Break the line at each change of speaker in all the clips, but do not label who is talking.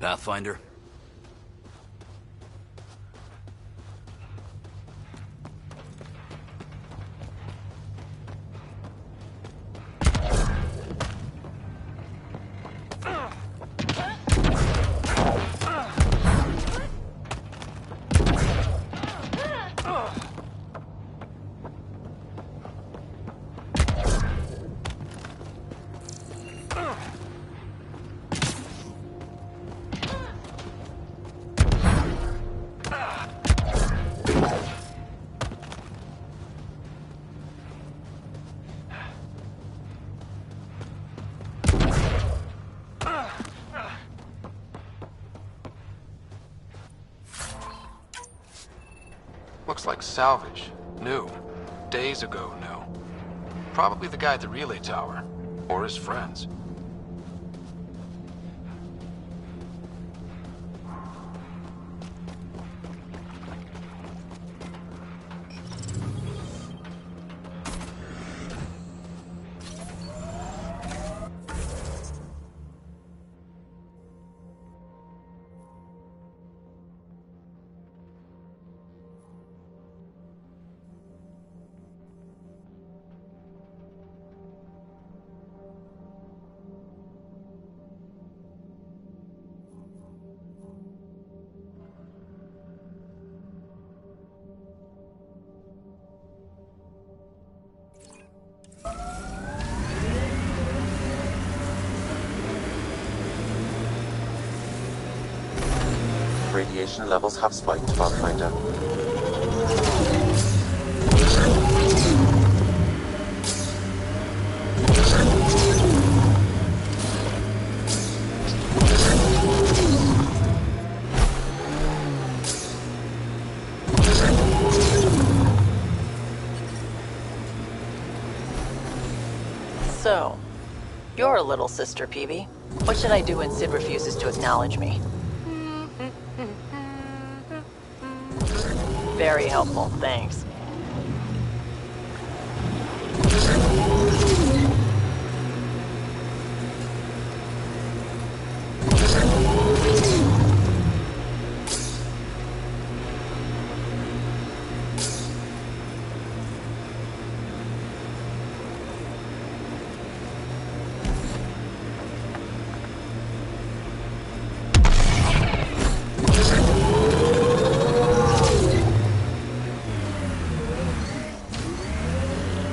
Pathfinder?
Looks like salvage. New. Days ago new. Probably the guy at the relay tower. Or his friends.
Radiation levels have spiked, Pathfinder.
So, you're a little sister, Peavy. What should I do when Sid refuses to acknowledge me? Very helpful, thanks.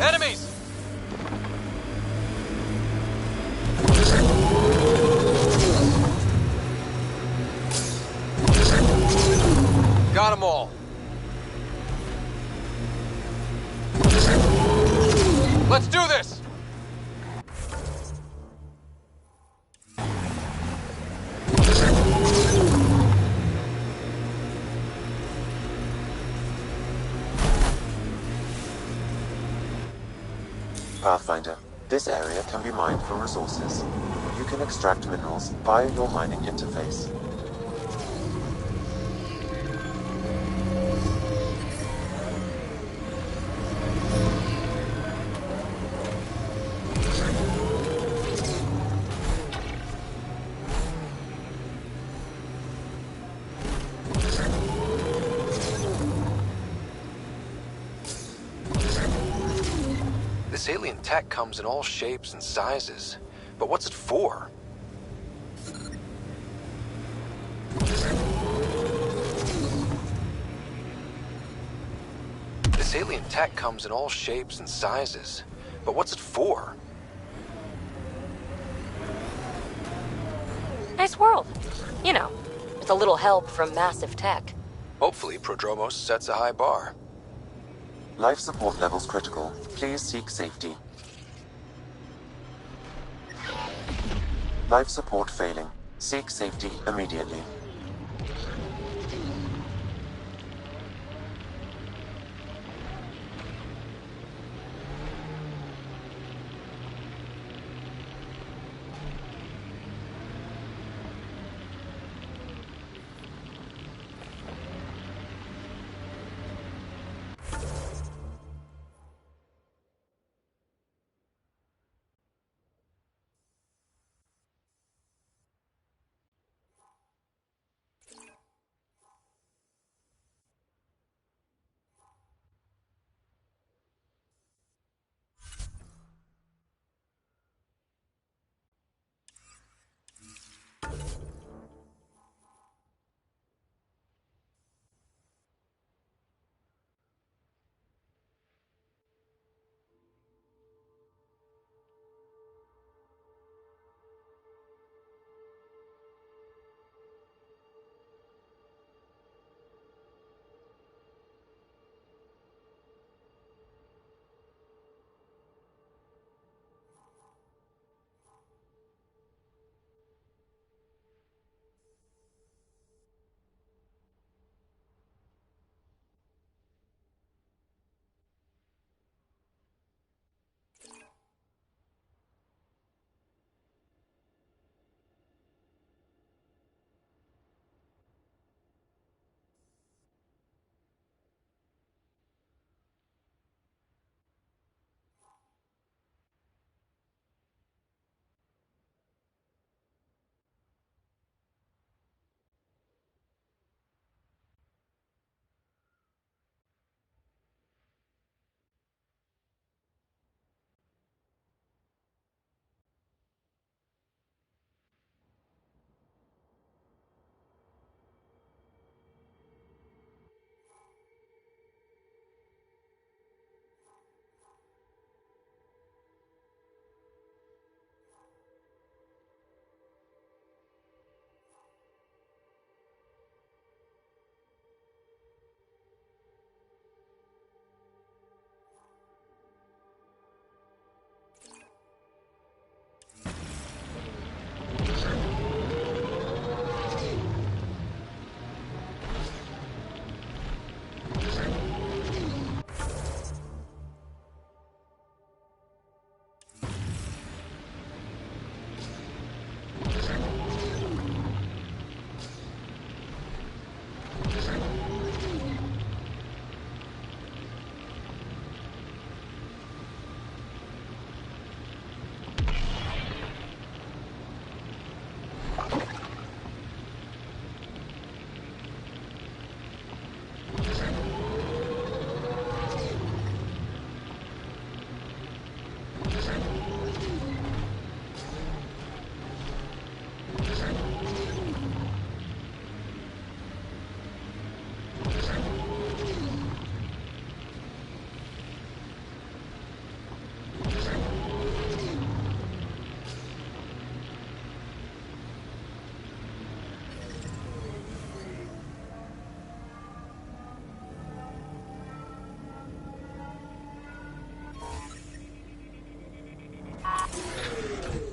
Enemies! Got them all. Let's do this!
Pathfinder, this area can be mined for resources. You can extract minerals via your mining interface.
This alien tech comes in all shapes and sizes. But what's it for? This alien tech comes in all shapes and sizes. But what's it for?
Nice world. You know, with a little help from massive tech.
Hopefully, Prodromos sets a high bar.
Life support levels critical. Please seek safety. Life support failing. Seek safety immediately.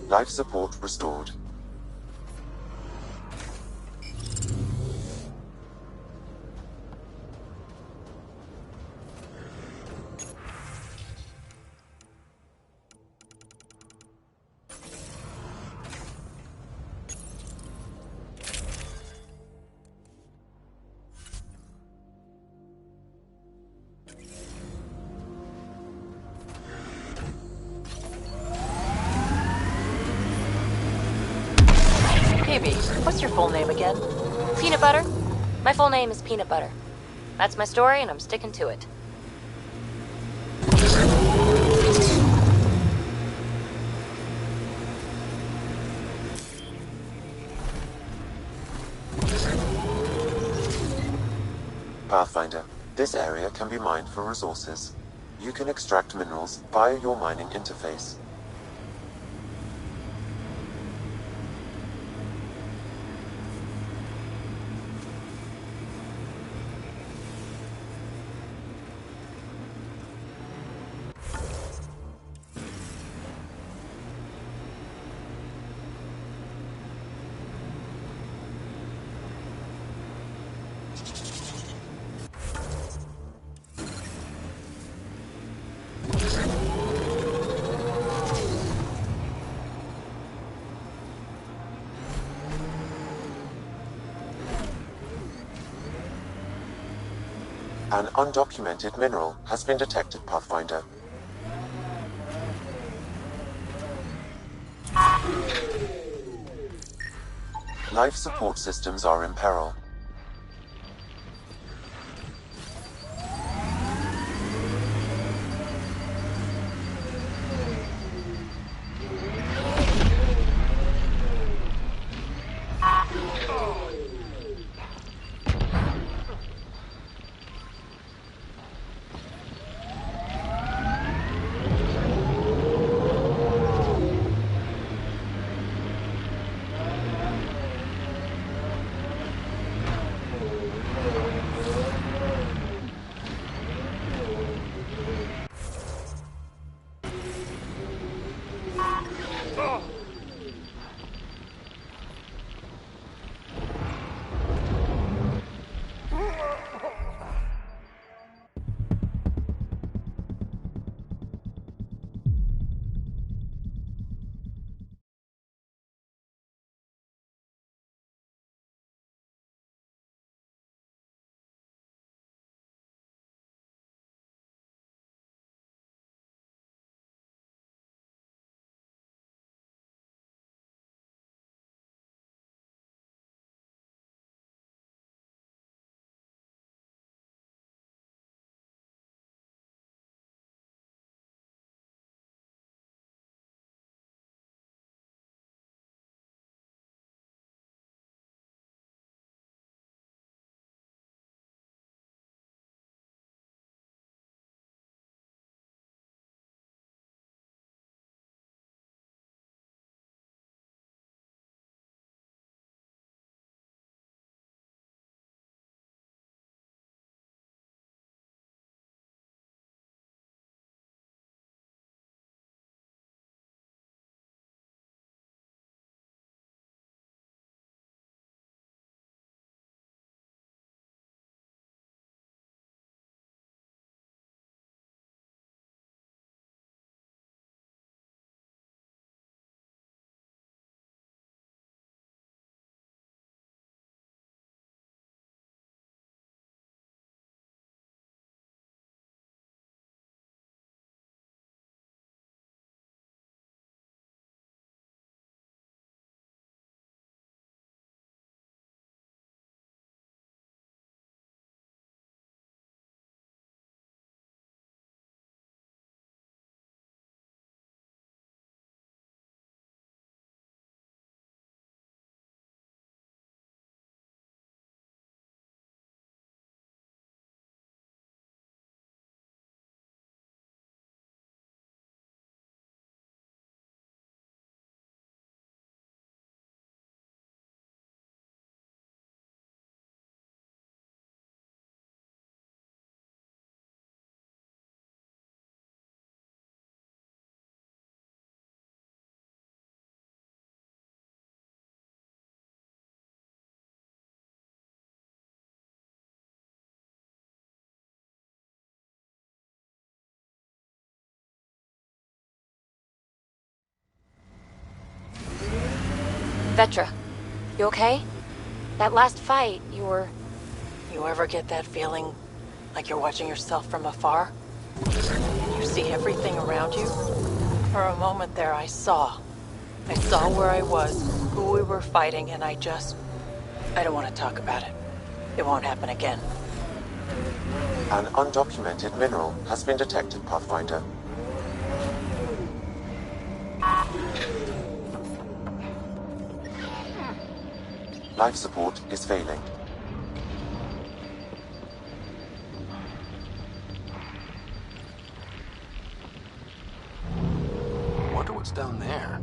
Life support restored.
Phoebe, what's your full name again?
Peanut butter? My full name is Peanut Butter. That's my story, and I'm sticking to it.
Pathfinder. This area can be mined for resources. You can extract minerals via your mining interface. An undocumented mineral has been detected, Pathfinder. Life support systems are in peril.
Vetra, you okay? That last fight, you were...
You ever get that feeling like you're watching yourself from afar? And you see everything around you? For a moment there, I saw. I saw where I was, who we were fighting, and I don't want to talk about it. It won't happen again.
An undocumented mineral has been detected, Pathfinder. Life support is failing.
Wonder what's down there.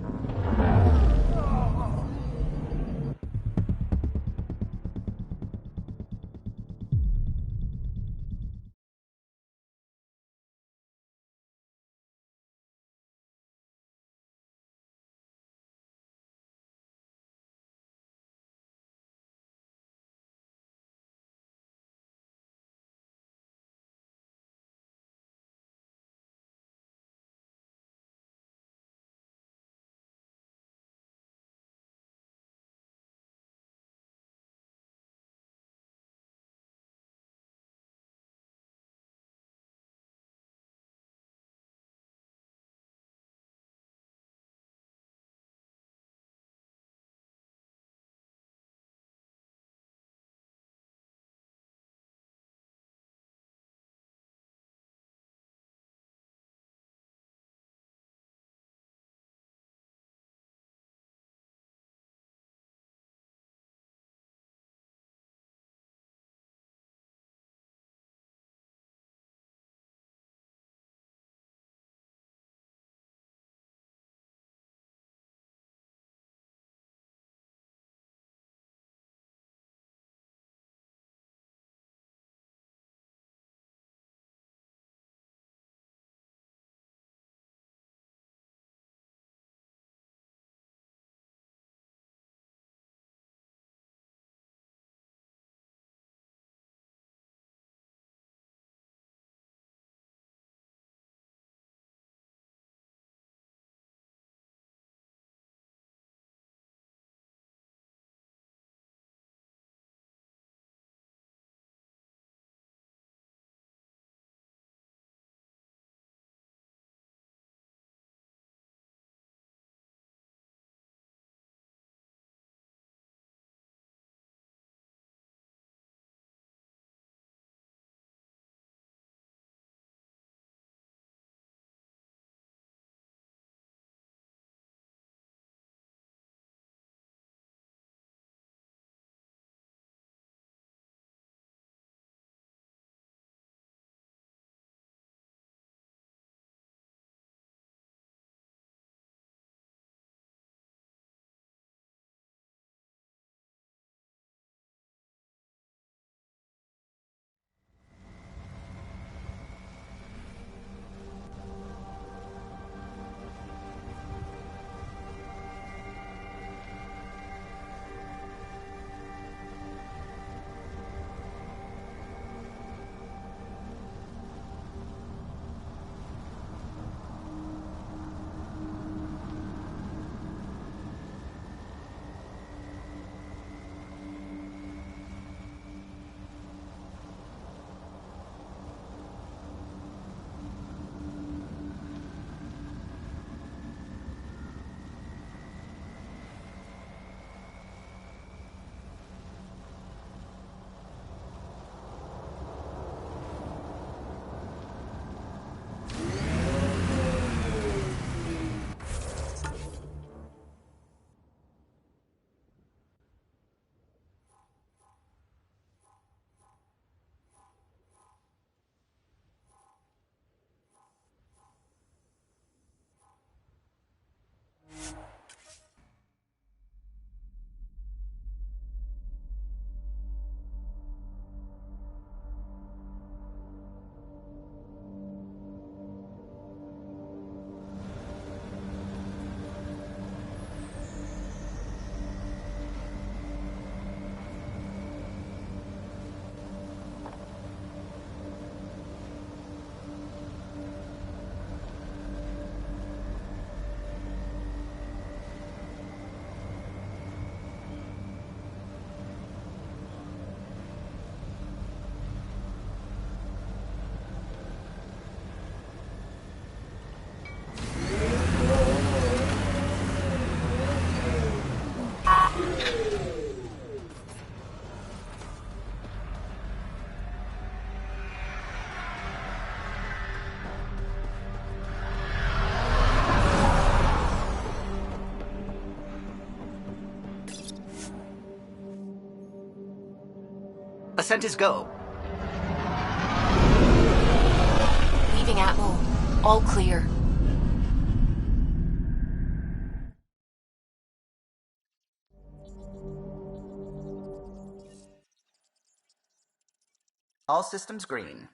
ascent is go.
Leaving Atmo. All clear.
All systems green.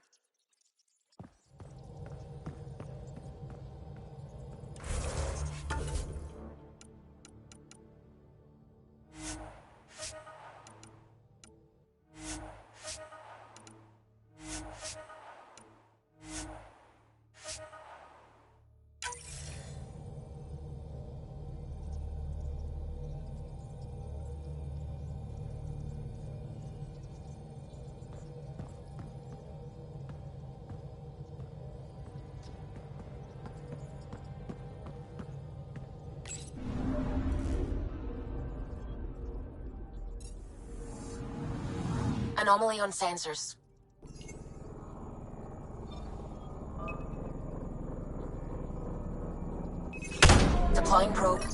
Anomaly on sensors. Deploying probe.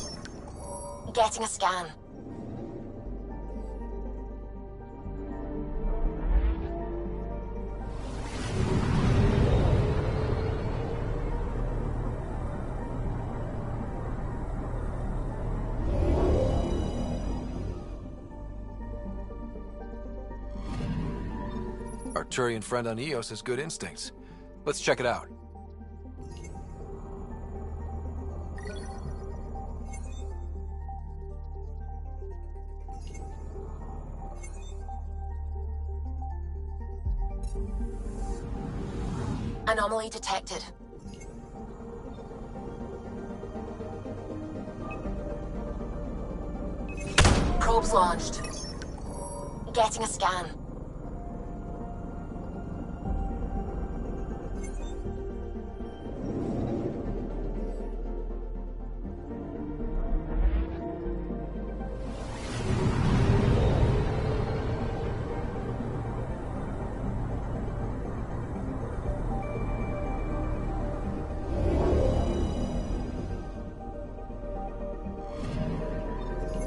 Getting a scan.
Our Turian friend on Eos has good instincts. Let's check it out.
Anomaly detected. Probes launched. Getting a scan.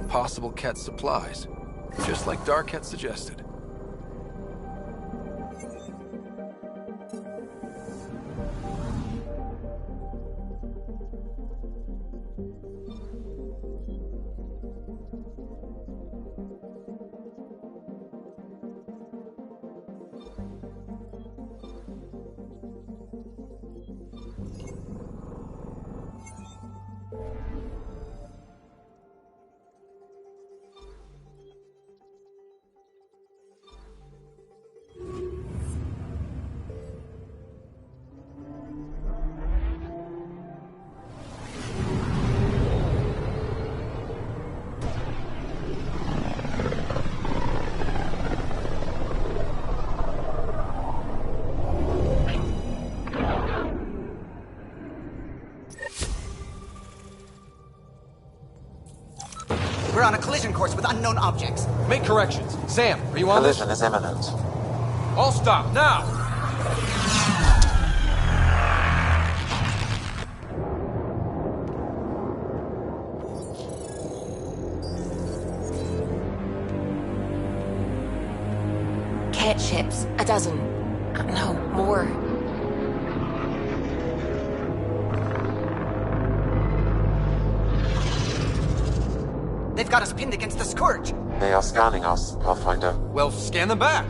Possible Ket supplies, just like Darket suggested.
We're on a collision course with unknown objects.
Make corrections. Sam, are you on
Collision is imminent.
this? All stop, now!
Ket ships. A dozen. No, more.
They've got us pinned against the Scourge.
They are scanning us, Pathfinder.
Well, scan them back.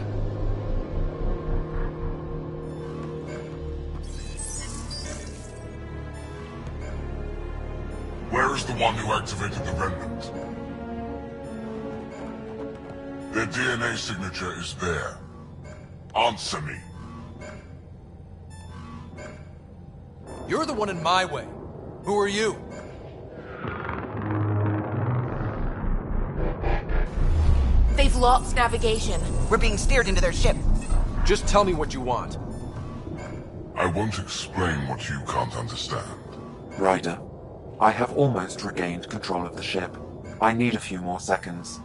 Where is the one who activated the remnant? Their DNA signature is there. Answer me.
You're the one in my way. Who are you?
They've lost navigation.
We're being steered into their ship.
Just tell me what you want.
I won't explain what you can't understand.
Ryder, I have almost regained control of the ship. I need a few more seconds.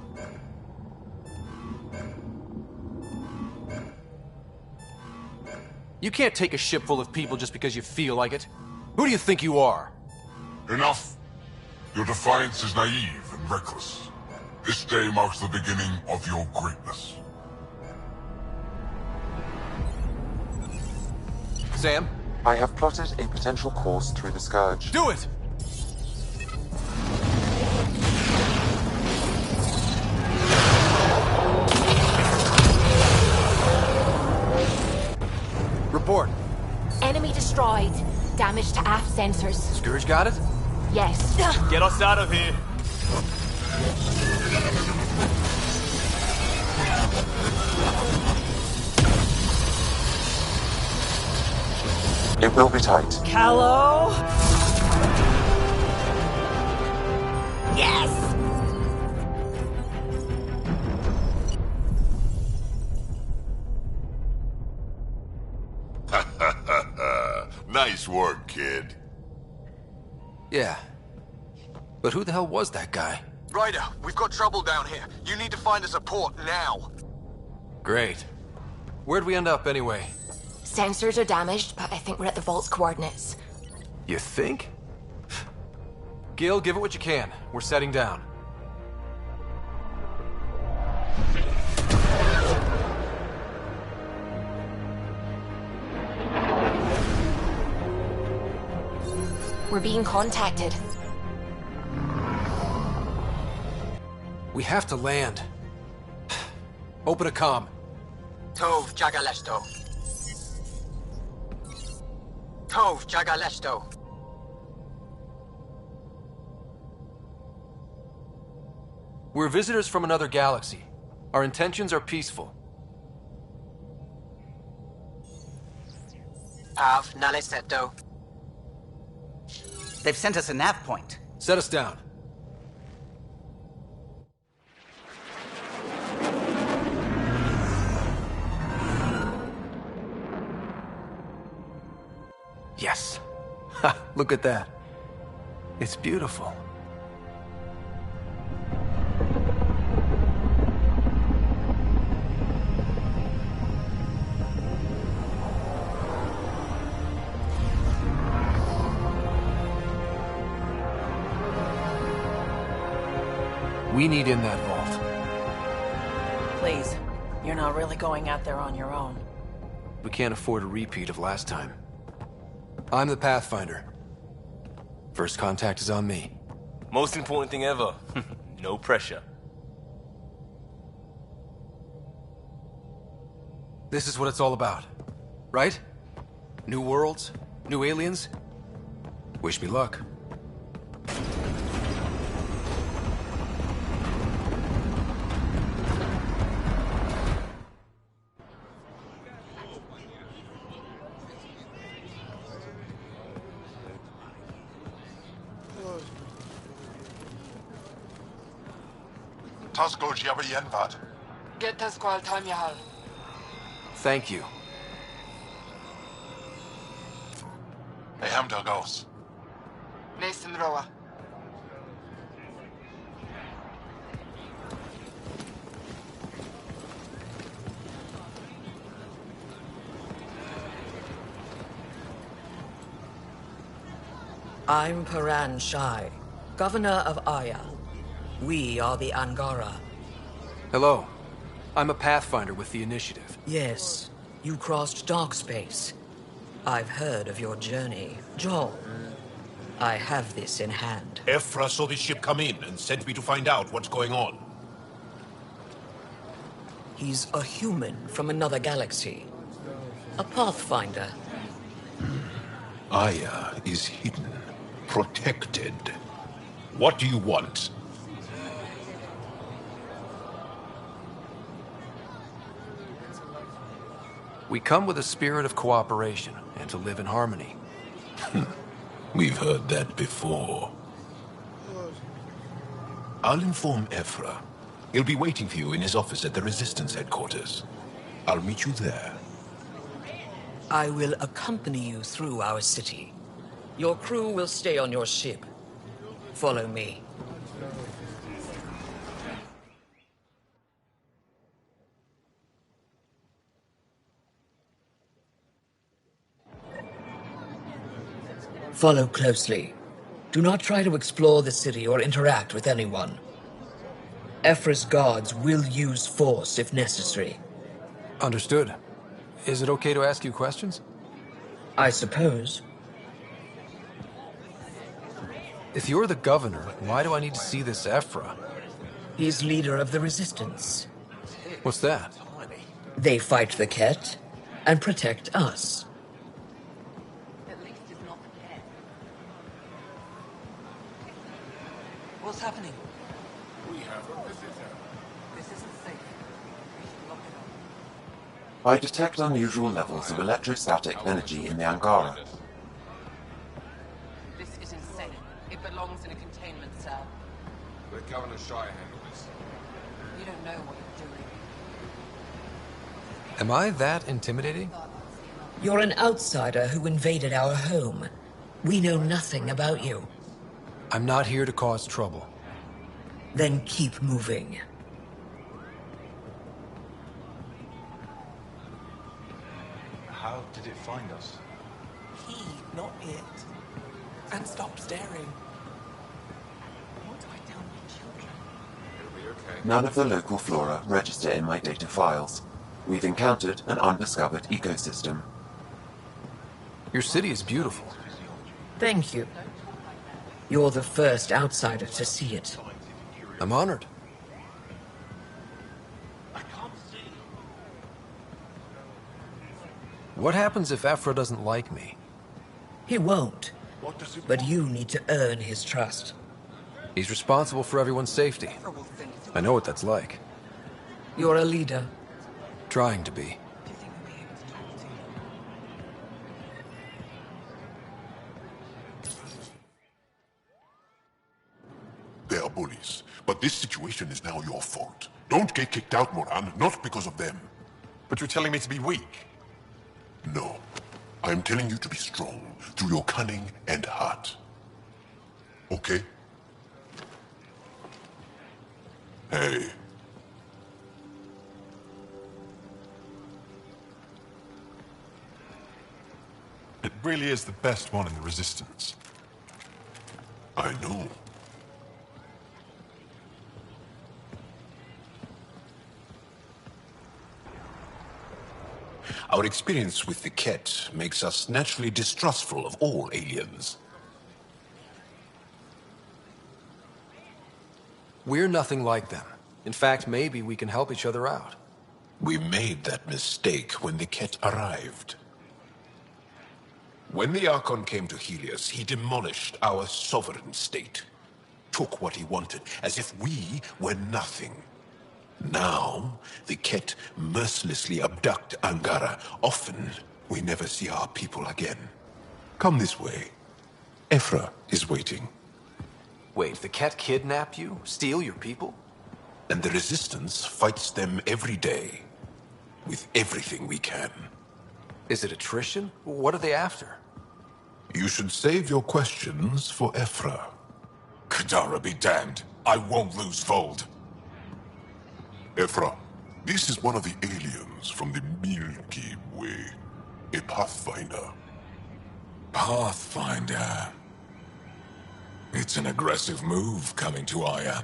You can't take a ship full of people just because you feel like it. Who do you think you are?
Enough! Your defiance is naive and reckless. This day marks the beginning of your greatness.
Sam?
I have plotted a potential course through the Scourge.
Do it! Report.
Enemy destroyed. Damage to aft sensors.
Scourge got it?
Yes.
Get us out of here.
It will be tight.
Hello? Yes!
Nice work, kid.
Yeah. But who the hell was that guy?
Ryder, we've got trouble down here. You need to find us a port now.
Great. Where'd we end up anyway?
Sensors are damaged, but I think we're at the vault's coordinates.
You think? Gil, give it what you can. We're setting down.
We're being contacted.
We have to land. Open a comm.
Tov Jagalesto. Tov Jagalesto.
We're visitors from another galaxy. Our intentions are peaceful.
Av Naleseto. They've sent us a nav point.
Set us down. Yes. Ha! Look at that. It's beautiful. We need in that vault.
Please, you're not really going out there on your own.
We can't afford a repeat of last time. I'm the Pathfinder. First contact is on me.
Most important thing ever. No pressure.
This is what it's all about, right? New worlds, new aliens. Wish me luck.
Tasco Jabba Yenvat.
Get us qual time you have.
Thank you.
Hey, Hamda goes.
Nathan Roa.
I'm Paran Shai, Governor of Aya. We are the Angara.
Hello. I'm a Pathfinder with the Initiative.
Yes, you crossed dark space. I've heard of your journey. John, I have this in hand.
Ephra saw the ship come in and sent me to find out what's going on.
He's a human from another galaxy. A Pathfinder.
Aya is hidden, protected. What do you want?
We come with a spirit of cooperation and to live in harmony.
We've heard that before. I'll inform Ephra. He'll be waiting for you in his office at the Resistance headquarters. I'll meet you there.
I will accompany you through our city. Your crew will stay on your ship. Follow me. Follow closely. Do not try to explore the city or interact with anyone. Ephra's guards will use force if necessary.
Understood. Is it okay to ask you questions?
I suppose.
If you're the governor, why do I need to see this Ephra?
He's leader of the resistance.
What's that?
They fight the Ket and protect us.
At least it's not the cat. What's happening?
We have a visitor.
This isn't safe. We should lock it up.
I detect unusual levels of electrostatic energy in the Angara.
This is insane. It belongs in a containment cell.
The Governor Shire handle this.
You don't know what you're doing.
Am I that intimidating?
You're an outsider who invaded our home. We know nothing about you.
I'm not here to cause trouble.
Then keep moving.
How did it find us?
He, not it. And stop staring. What do I tell my children?
It'll be okay.
None of the local flora register in my data files. We've encountered an undiscovered ecosystem.
Your city is beautiful.
Thank you. You're the first outsider to see it.
I'm honored. What happens if Ephra doesn't like me?
He won't. But you need to earn his trust.
He's responsible for everyone's safety. I know what that's like.
You're a leader.
Trying to be.
They are bullies, but this situation is now your fault. Don't get kicked out, Moran, not because of them.
But you're telling me to be weak?
No. I am telling you to be strong through your cunning and heart. Okay? Hey.
It really is the best one in the Resistance.
I know.
Our experience with the Ket makes us naturally distrustful of all aliens.
We're nothing like them. In fact, maybe we can help each other out.
We made that mistake when the Ket arrived. When the Archon came to Helios, he demolished our sovereign state. Took what he wanted, as if we were nothing. Now, the Ket mercilessly abduct Angara. Often, we never see our people again. Come this way. Ephra is waiting.
Wait, the Ket kidnap you? Steal your people?
And the Resistance fights them every day. With everything we can.
Is it attrition? What are they after?
You should save your questions for Ephra.
Kadara be damned. I won't lose Vold. Ephra, this is one of the aliens from the Milky Way. A Pathfinder.
Pathfinder. It's an aggressive move coming to Aya.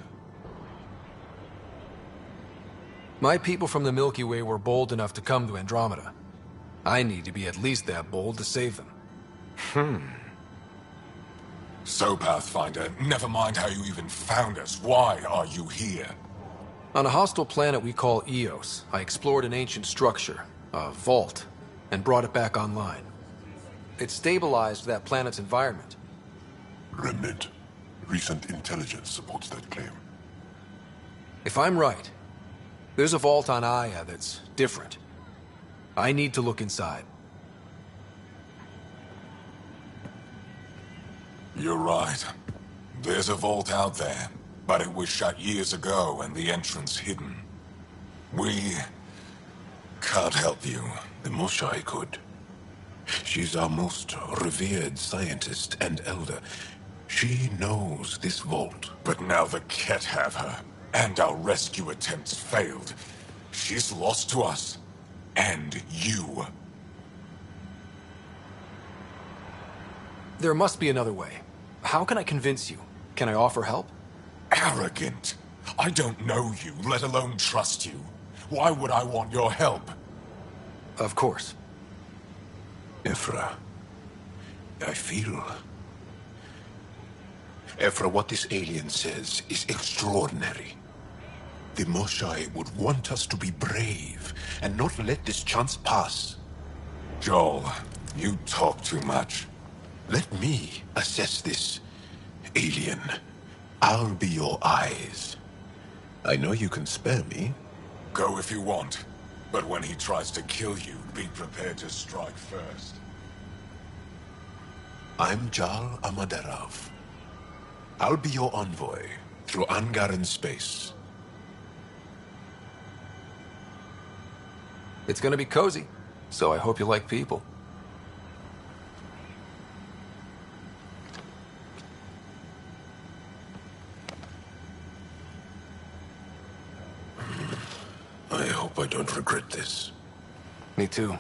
My people from the Milky Way were bold enough to come to Andromeda. I need to be at least that bold to save them.
So, Pathfinder, never mind how you even found us. Why are you here?
On a hostile planet we call Eos, I explored an ancient structure, a vault, and brought it back online. It stabilized that planet's environment.
Remnant. Recent intelligence supports that claim.
If I'm right, there's a vault on Aya that's different. I need to look inside.
You're right. There's a vault out there, but it was shut years ago and the entrance hidden. We can't help you.
The Moshai could. She's our most revered scientist and elder. She knows this vault.
But now the Ket have her, and our rescue attempts failed. She's lost to us, and you.
There must be another way. How can I convince you? Can I offer help?
Arrogant. I don't know you, let alone trust you. Why would I want your help?
Of course.
Ephra, I feel... Ephra, what this alien says is extraordinary. The Moshae would want us to be brave and not let this chance pass.
Joel, you talk too much.
Let me assess this, alien. I'll be your eyes. I know you can spare me.
Go if you want. But when he tries to kill you, be prepared to strike first.
I'm Jal Amaderov. I'll be your envoy through Angaran space.
It's gonna be cozy, so I hope you like people.
I hope I don't regret this.
Me too.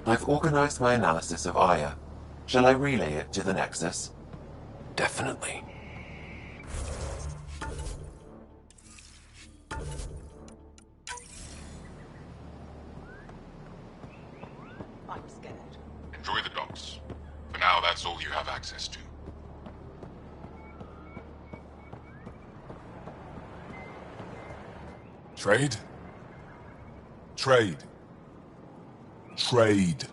I've organized my analysis of Aya. Shall I relay it to the Nexus?
Definitely.
I'm scared.
Enjoy the docks. For now, that's all you have access to. Trade? Trade. Trade.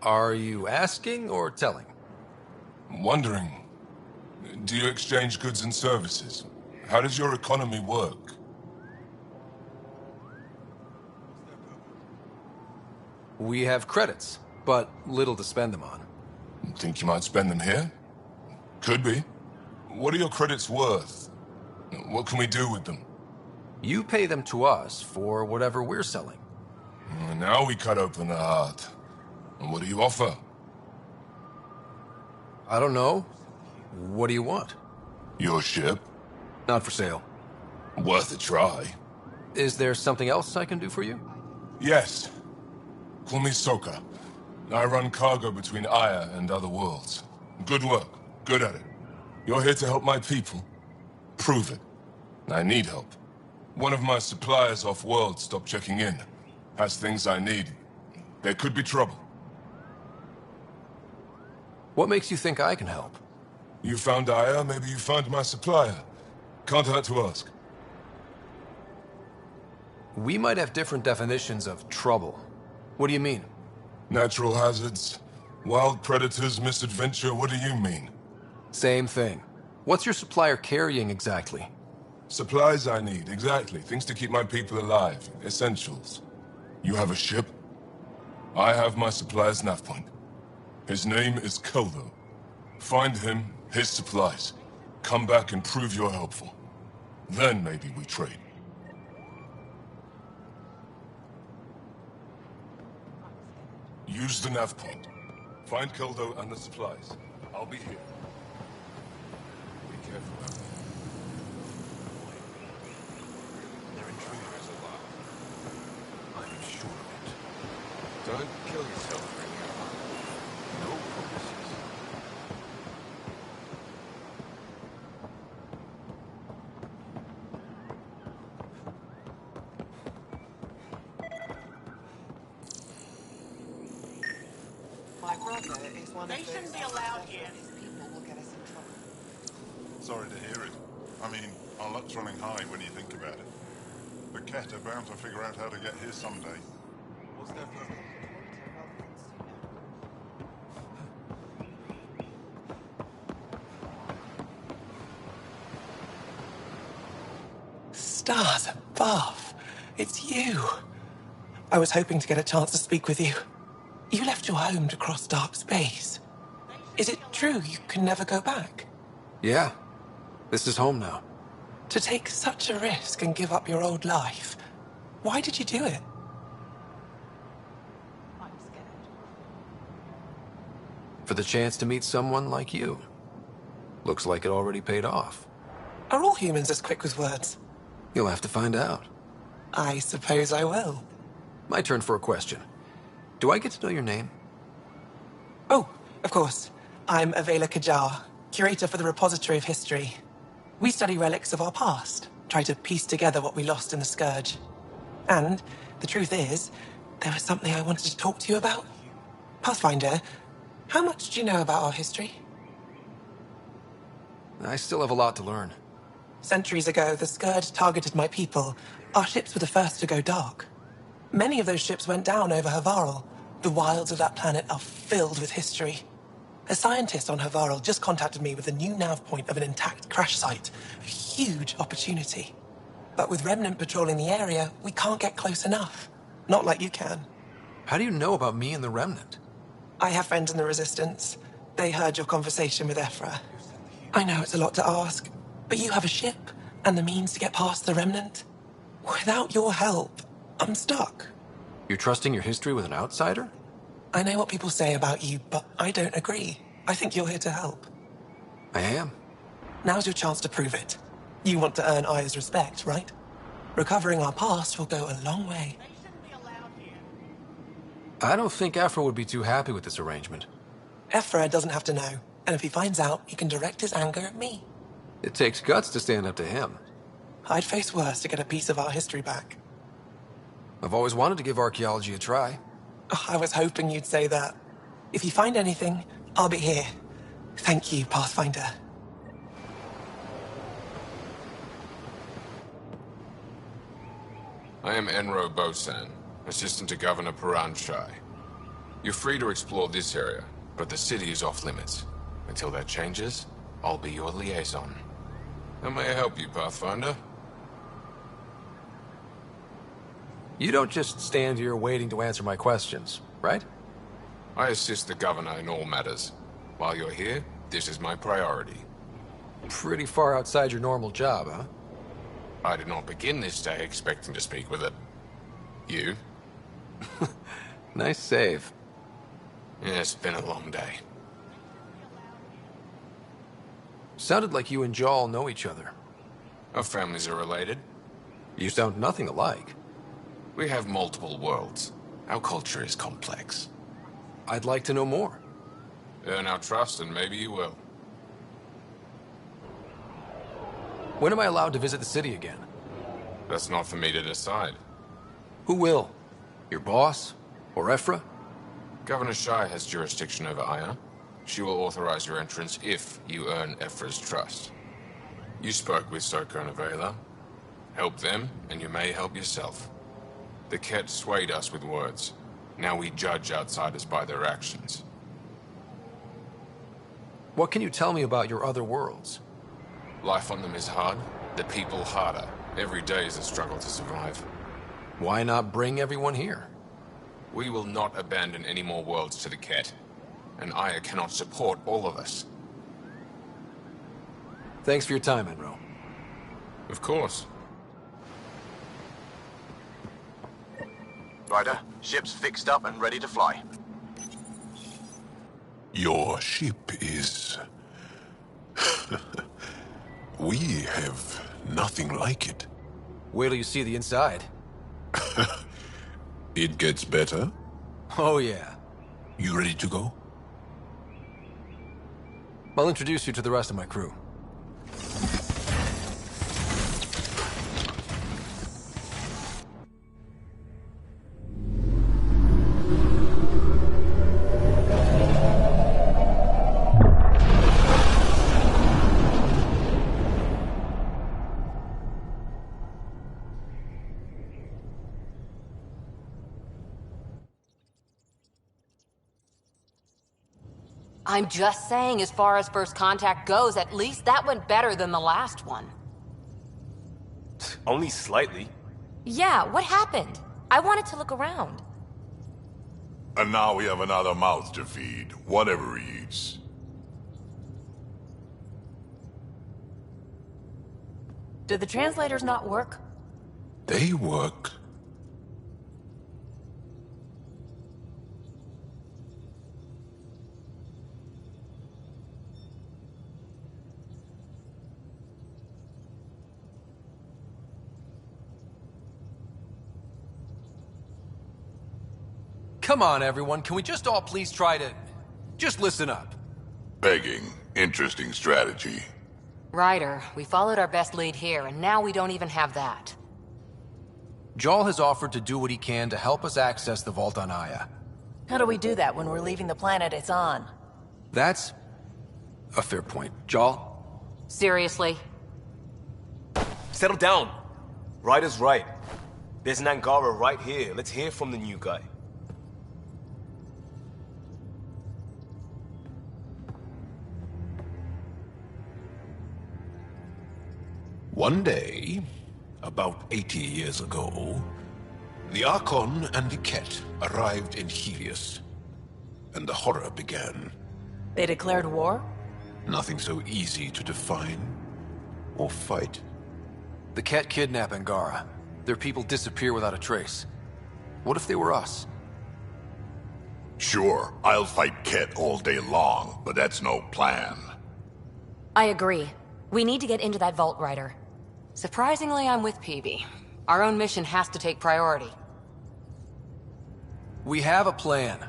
Are you asking or telling?
Wondering, do you exchange goods and services? How does your economy work?
We have credits, but little to spend them on.
Think you might spend them here? Could be. What are your credits worth? What can we do with them?
You pay them to us for whatever we're selling.
Now we cut open the heart. And what do you offer?
I don't know. What do you want?
Your ship?
Not for sale.
Worth a try.
Is there something else I can do for you?
Yes. Call me Soka. I run cargo between Aya and other worlds. Good work. Good at it. You're here to help my people. Prove it. I need help. One of my suppliers off-world stopped checking in. Has things I need. There could be trouble.
What makes you think I can help?
You found Aya, maybe you found my supplier. Can't hurt to ask.
We might have different definitions of trouble. What do you mean?
Natural hazards, wild predators, misadventure, what do you mean?
Same thing. What's your supplier carrying exactly?
Supplies I need, exactly. Things to keep my people alive. Essentials. You have a ship? I have my supplier's nav point. His name is Keldo. Find him, his supplies. Come back and prove you're helpful. Then maybe we trade. Use the nav point. Find Keldo and the supplies. I'll be here. Be careful out there. They're intruders alive. I'm sure of it. Don't kill yourself for any other. No promises.
My brother is one
They
of
shouldn't
those
be allowed here.
people will get us in trouble.
Sorry to hear it. I mean, our luck's running high when you think about it. The Ket are bound to figure out how to get here someday.
What's their plan?
Stars above. It's you. I was hoping to get a chance to speak with you. You left your home to cross dark space. Is it true you can never go back?
Yeah. This is home now.
To take such a risk and give up your old life, why did you do it? I'm scared.
For the chance to meet someone like you. Looks like it already paid off.
Are all humans as quick with words?
You'll have to find out.
I suppose I will.
My turn for a question. Do I get to know your name?
Oh, of course. I'm Avela Kajar, curator for the Repository of History. We study relics of our past, try to piece together what we lost in the Scourge. And the truth is, there was something I wanted to talk to you about. Pathfinder, how much do you know about our history?
I still have a lot to learn.
Centuries ago, the Scourge targeted my people. Our ships were the first to go dark. Many of those ships went down over Havarl. The wilds of that planet are filled with history. A scientist on Havarl just contacted me with a new nav point of an intact crash site. A huge opportunity. But with Remnant patrolling the area, we can't get close enough. Not like you can.
How do you know about me and the Remnant?
I have friends in the Resistance. They heard your conversation with Ephra. I know it's a lot to ask, but you have a ship and the means to get past the Remnant. Without your help, I'm stuck.
You're trusting your history with an outsider?
I know what people say about you, but I don't agree. I think you're here to help.
I am.
Now's your chance to prove it. You want to earn Aya's respect, right? Recovering our past will go a long way.
They shouldn't be allowed here.
I don't think Ephra would be too happy with this arrangement.
Ephra doesn't have to know, and if he finds out, he can direct his anger at me.
It takes guts to stand up to him.
I'd face worse to get a piece of our history back.
I've always wanted to give archaeology a try.
Oh, I was hoping you'd say that. If you find anything, I'll be here. Thank you, Pathfinder.
I am Enro Bosan, assistant to Governor Paranshai. You're free to explore this area, but the city is off limits. Until that changes, I'll be your liaison. How may I help you, Pathfinder?
You don't just stand here waiting to answer my questions, right?
I assist the governor in all matters. While you're here, this is my priority.
Pretty far outside your normal job, huh?
I did not begin this day expecting to speak with it. You?
Nice save.
Yeah, it's been a long day.
Sounded like you and Jarl know each other.
Our families are related.
You sound nothing alike.
We have multiple worlds. Our culture is complex.
I'd like to know more.
Earn our trust and maybe you will.
When am I allowed to visit the city again?
That's not for me to decide.
Who will? Your boss? Or Ephra?
Governor Shai has jurisdiction over Aya. She will authorize your entrance if you earn Ephra's trust. You spoke with Soka and Avela. Help them, and you may help yourself. The Ket swayed us with words. Now we judge outsiders by their actions.
What can you tell me about your other worlds?
Life on them is hard, the people harder. Every day is a struggle to survive.
Why not bring everyone here?
We will not abandon any more worlds to the Ket. And Aya cannot support all of us.
Thanks for your time, Enro.
Of course.
Ryder, ship's fixed up and ready to fly.
Your ship is... We have nothing like it.
Wait till you see the inside.
It gets better?
Oh, yeah.
You ready to go?
I'll introduce you to the rest of my crew.
I'm just saying, as far as first contact goes, at least that went better than the last one.
Only slightly.
Yeah, what happened? I wanted to look around.
And now we have another mouth to feed, whatever he eats.
Did the translators not work?
They work.
Come on, everyone. Can we just all please try to... just listen up?
Begging. Interesting strategy.
Ryder, we followed our best lead here, and now we don't even have that.
Jarl has offered to do what he can to help us access the vault on Aya.
How do we do that when we're leaving the planet it's on?
That's... a fair point. Jarl?
Seriously?
Settle down. Ryder's right. There's an Angara right here. Let's hear from the new guy.
One day, about 80 years ago, the Archon and the Ket arrived in Helios, and the horror began.
They declared war?
Nothing so easy to define or fight.
The Ket kidnap Angara. Their people disappear without a trace. What if they were us?
Sure, I'll fight Ket all day long, but that's no plan.
I agree. We need to get into that vault, Ryder.
Surprisingly, I'm with Peavy. Our own mission has to take priority.
We have a plan.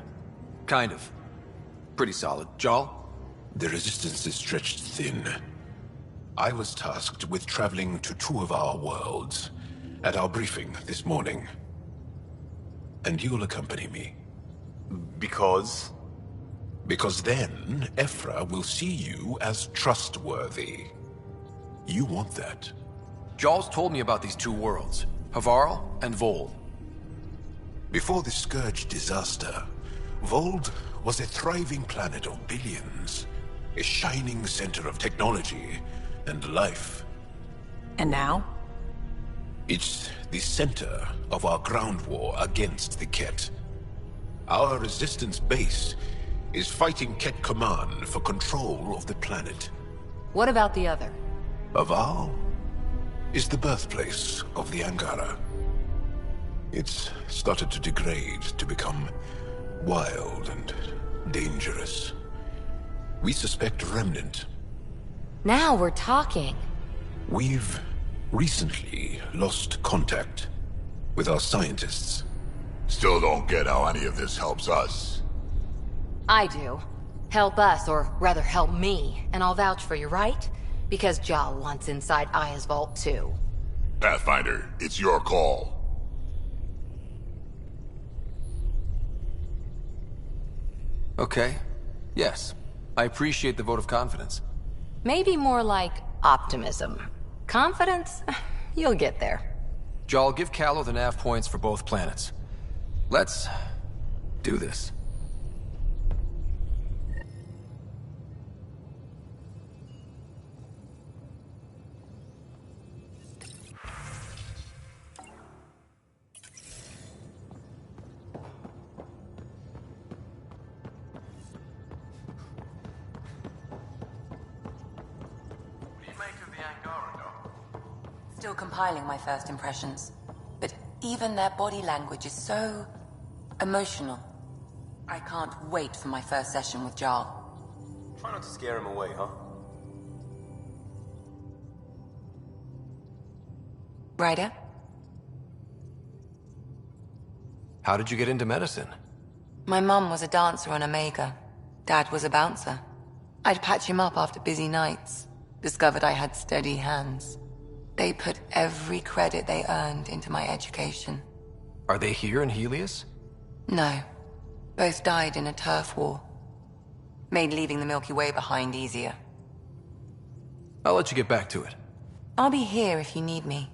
Kind of. Pretty solid. Jarl?
The resistance is stretched thin. I was tasked with traveling to two of our worlds at our briefing this morning. And you'll accompany me.
Because?
Because then, Ephra will see you as trustworthy. You want that.
Jarl's told me about these two worlds, Havarl and Vold.
Before the Scourge disaster, Vold was a thriving planet of billions, a shining center of technology and life.
And now?
It's the center of our ground war against the Ket. Our resistance base is fighting Ket Command for control of the planet.
What about the other?
Havarl? is the birthplace of the Angara. It's started to degrade, to become wild and dangerous. We suspect a remnant.
Now we're talking.
We've recently lost contact with our scientists.
Still don't get how any of this helps us.
I do. Help us, or rather help me, and I'll vouch for you, right? Because Jal wants inside Aya's vault too.
Pathfinder, it's your call.
Okay. Yes. I appreciate the vote of confidence.
Maybe more like optimism. Confidence? You'll get there.
Jal, give Callow the nav points for both planets. Let's do this.
Still compiling my first impressions. But even their body language is so emotional. I can't wait for my first session with Jarl.
Try not to scare him away, huh?
Ryder?
How did you get into medicine?
My mum was a dancer on Omega. Dad was a bouncer. I'd patch him up after busy nights. Discovered I had steady hands. They put every credit they earned into my education.
Are they here in Helios?
No. Both died in a turf war. Made leaving the Milky Way behind easier.
I'll let you get back to it.
I'll be here if you need me.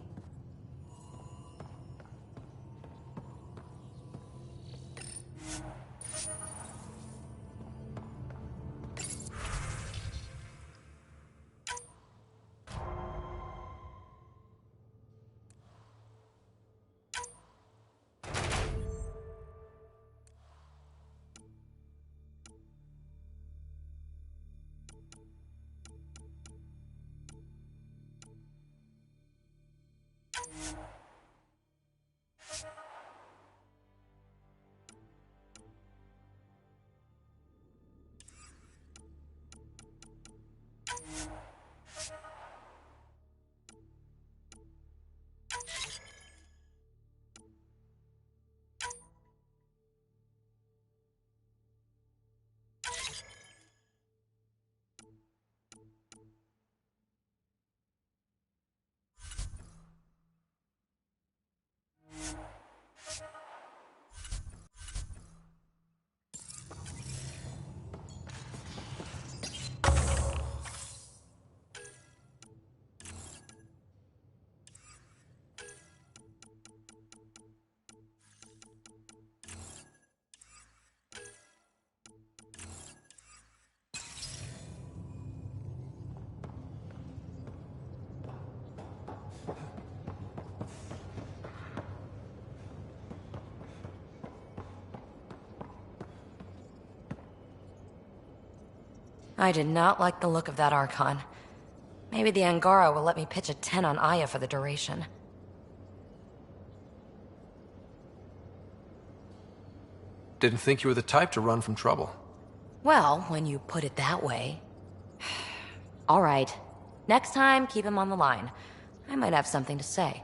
I did not like the look of that Archon. Maybe the Angara will let me pitch a 10 on Aya for the duration.
Didn't think you were the type to run from trouble.
Well, when you put it that way. All right. Next time, keep him on the line. I might have something to say.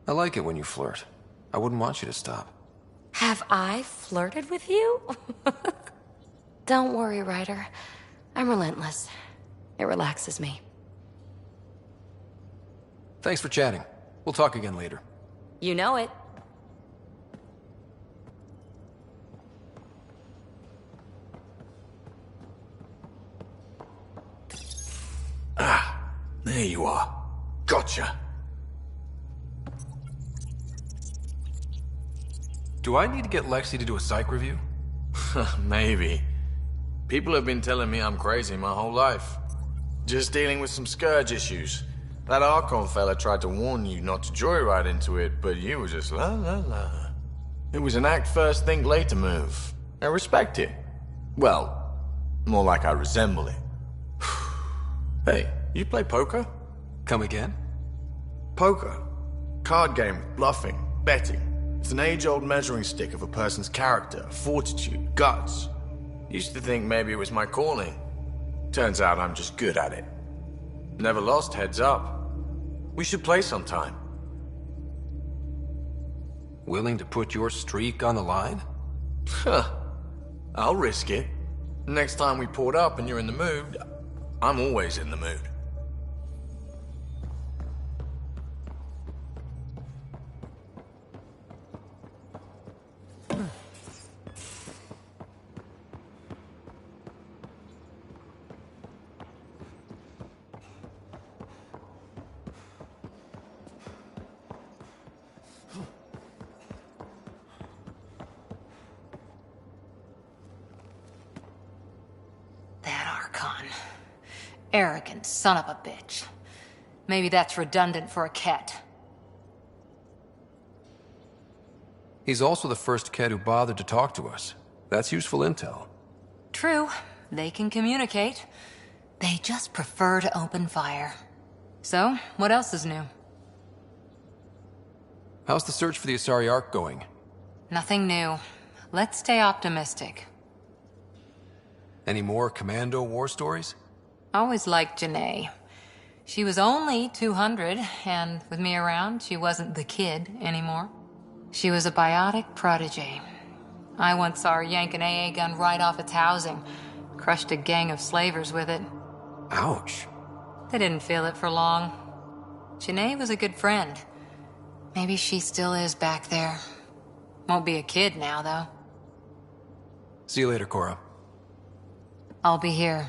I like it when you flirt. I wouldn't want you to stop.
Have I flirted with you? Don't worry, Ryder. I'm relentless. It relaxes me.
Thanks for chatting. We'll talk again later.
You know it.
Ah, there you are. Gotcha.
Do I need to get Lexi to do a psych review?
Maybe. People have been telling me I'm crazy my whole life. Just dealing with some scourge issues. That Archon fella tried to warn you not to joyride into it, but you were just la la la. It was an act first, think later move. I respect it. Well, more like I resemble it. Hey, you play poker?
Come again?
Poker. Card game with bluffing, betting. It's an age-old measuring stick of a person's character, fortitude, guts. Used to think maybe it was my calling. Turns out I'm just good at it. Never lost, heads up. We should play sometime.
Willing to put your streak on the line?
Huh. I'll risk it. Next time we port up and you're in the mood, I'm always in the mood.
Arrogant son of a bitch. Maybe that's redundant for a cat.
He's also the first Ket who bothered to talk to us. That's useful intel.
True. They can communicate. They just prefer to open fire. So, what else is new?
How's the search for the Asari Ark going?
Nothing new. Let's stay optimistic.
Any more Commando war stories?
Always liked Janae. She was only 200, and with me around, she wasn't the kid anymore. She was a biotic protege. I once saw her yank an AA gun right off its housing, crushed a gang of slavers with it.
Ouch.
They didn't feel it for long. Janae was a good friend. Maybe she still is back there. Won't be a kid now, though.
See you later, Cora.
I'll be here.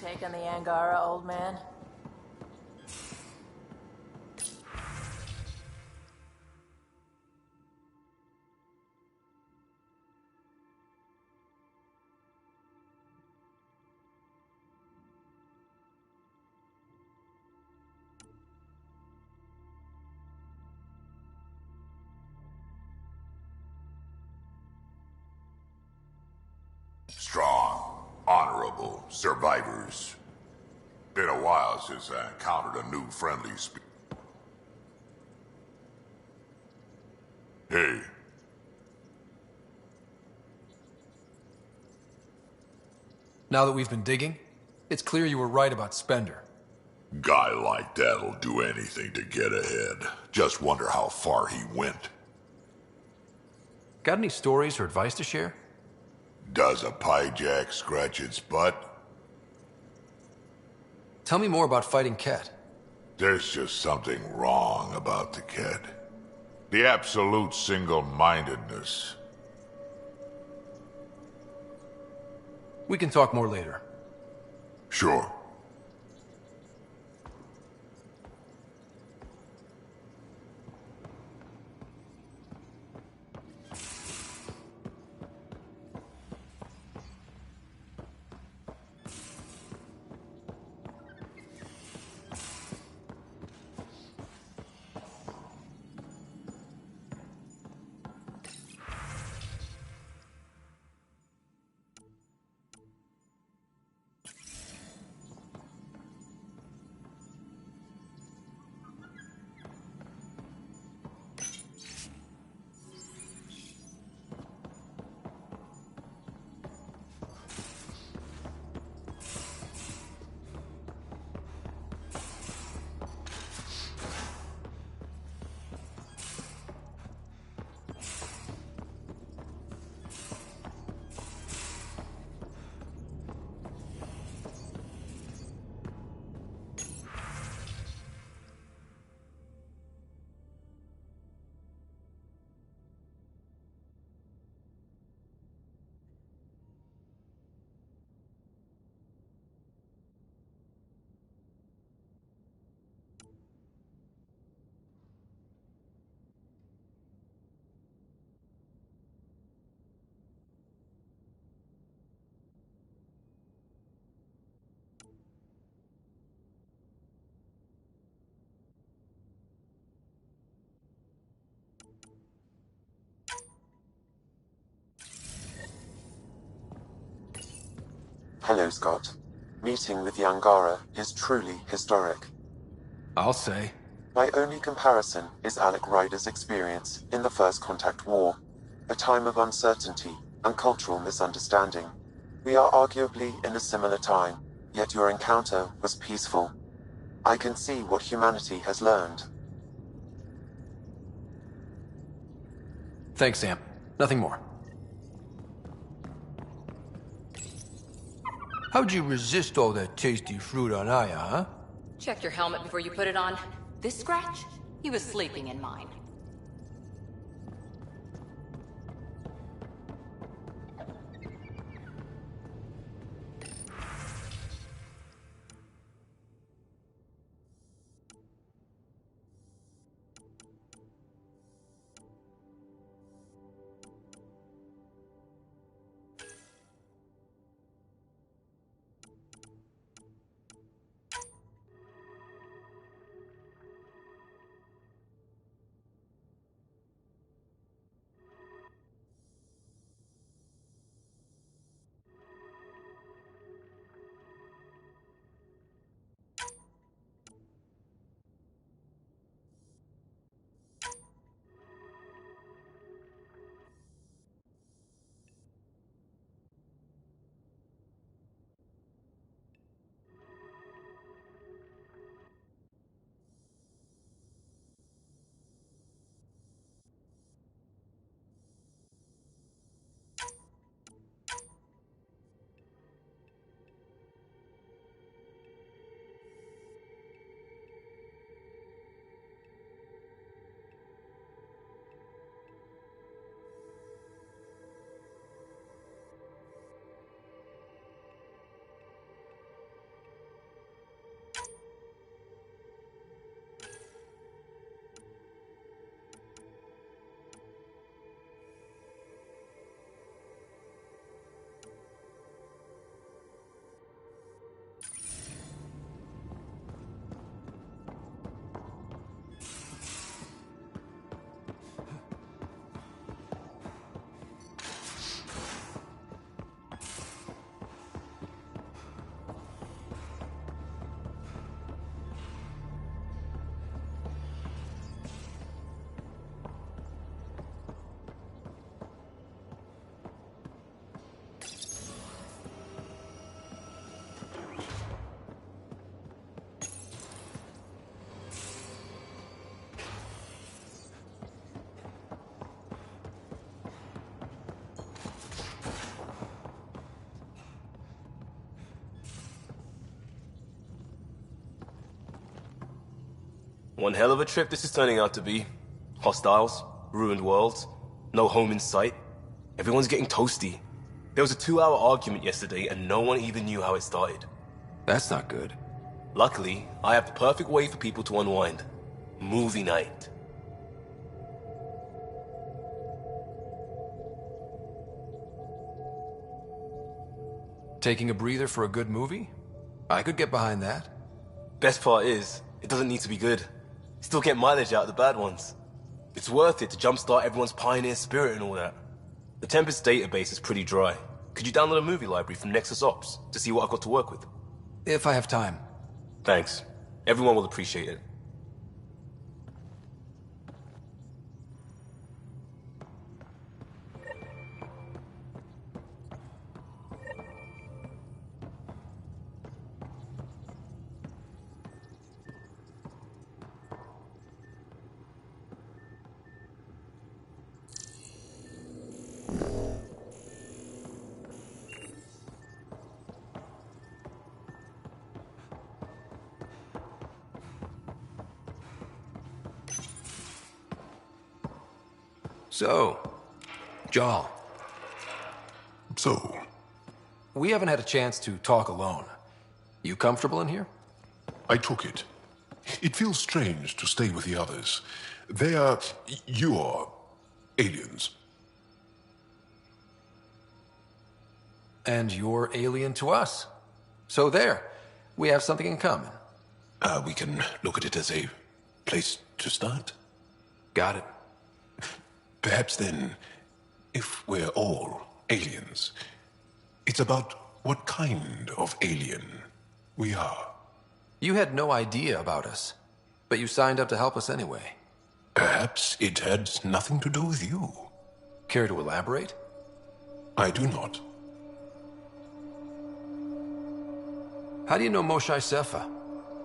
Taking the Angara, old man?
Strong, honorable survivors. Been a while since I encountered a new friendly Hey.
Now that we've been digging, it's clear you were right about Spender.
Guy like that'll do anything to get ahead. Just wonder how far he went.
Got any stories or advice to share?
Does a piejack scratch its butt?
Tell me more about fighting Ket.
There's just something wrong about the Ket. The absolute single-mindedness.
We can talk more later.
Sure.
Hello, Scott. Meeting with the Angara is truly historic.
I'll say.
My only comparison is Alec Ryder's experience in the First Contact War, a time of uncertainty and cultural misunderstanding. We are arguably in a similar time, yet your encounter was peaceful. I can see what humanity has learned.
Thanks, Sam. Nothing more. How'd you resist all that tasty fruit on Aya, huh?
Check your helmet before you put it on. This scratch? He was sleeping in mine.
One hell of a trip this is turning out to be. Hostiles, ruined worlds, no home in sight. Everyone's getting toasty. There was a 2-hour argument yesterday and no one even knew how it started.
That's not good.
Luckily, I have the perfect way for people to unwind. Movie night.
Taking a breather for a good movie? I could get behind that.
Best part is, it doesn't need to be good. Still get mileage out of the bad ones. It's worth it to jumpstart everyone's pioneer spirit and all that. The Tempest database is pretty dry. Could you download a movie library from Nexus Ops to see what I've got to work with?
If I have time.
Thanks. Everyone will appreciate it.
So, Jarl.
So?
We haven't had a chance to talk alone. You comfortable in here?
I took it. It feels strange to stay with the others. They are... you're... aliens.
And you're alien to us. So there, we have something in common.
We can look at it as a place to start.
Got it.
Perhaps then, if we're all aliens, it's about what kind of alien we are.
You had no idea about us, but you signed up to help us anyway.
Perhaps it had nothing to do with you.
Care to elaborate?
I do not.
How do you know Moshae Sefa?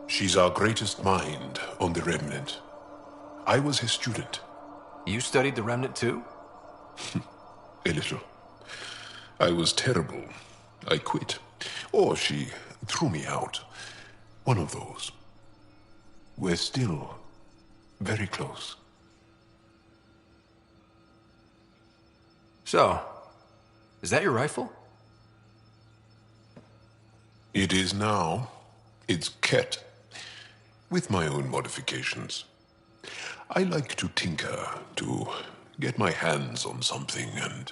She's our greatest mind on the Remnant. I was his student.
You studied the Remnant too?
A little. I was terrible. I quit. Or she threw me out. One of those. We're still very close.
So, is that your rifle?
It is now. It's Ket. With my own modifications. I like to tinker, to get my hands on something and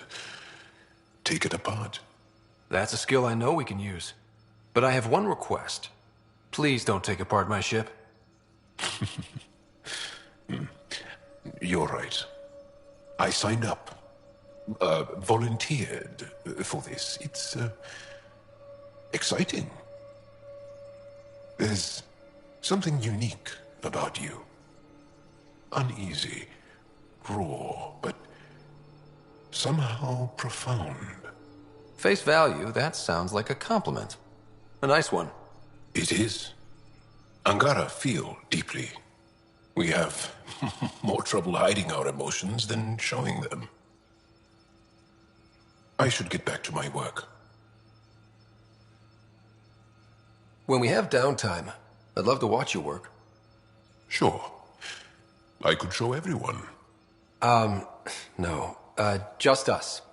take it apart.
That's a skill I know we can use. But I have one request. Please don't take apart my ship.
You're right. I signed up. Volunteered for this. It's exciting. There's something unique about you. Uneasy, raw, but somehow profound.
Face value, that sounds like a compliment. A nice one.
It is. Angara feel deeply. We have more trouble hiding our emotions than showing them. I should get back to my work.
When we have downtime, I'd love to watch you work.
Sure. I could show everyone.
No. Just us.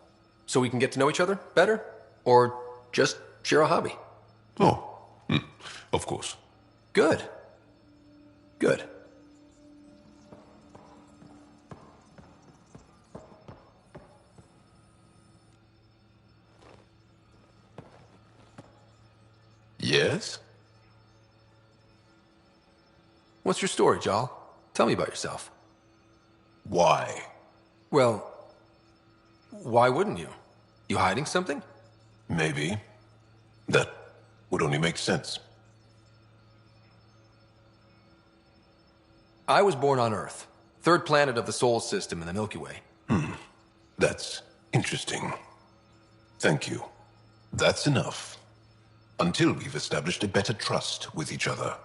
So we can get to know each other better? Or just share a hobby?
Oh, of course.
Good. Good.
Yes?
What's your story, Jal? Tell me about yourself.
Why?
Well, why wouldn't you? You hiding something?
Maybe. That would only make sense.
I was born on Earth, third planet of the Sol system in the Milky Way.
That's interesting. Thank you. That's enough. Until we've established a better trust with each other.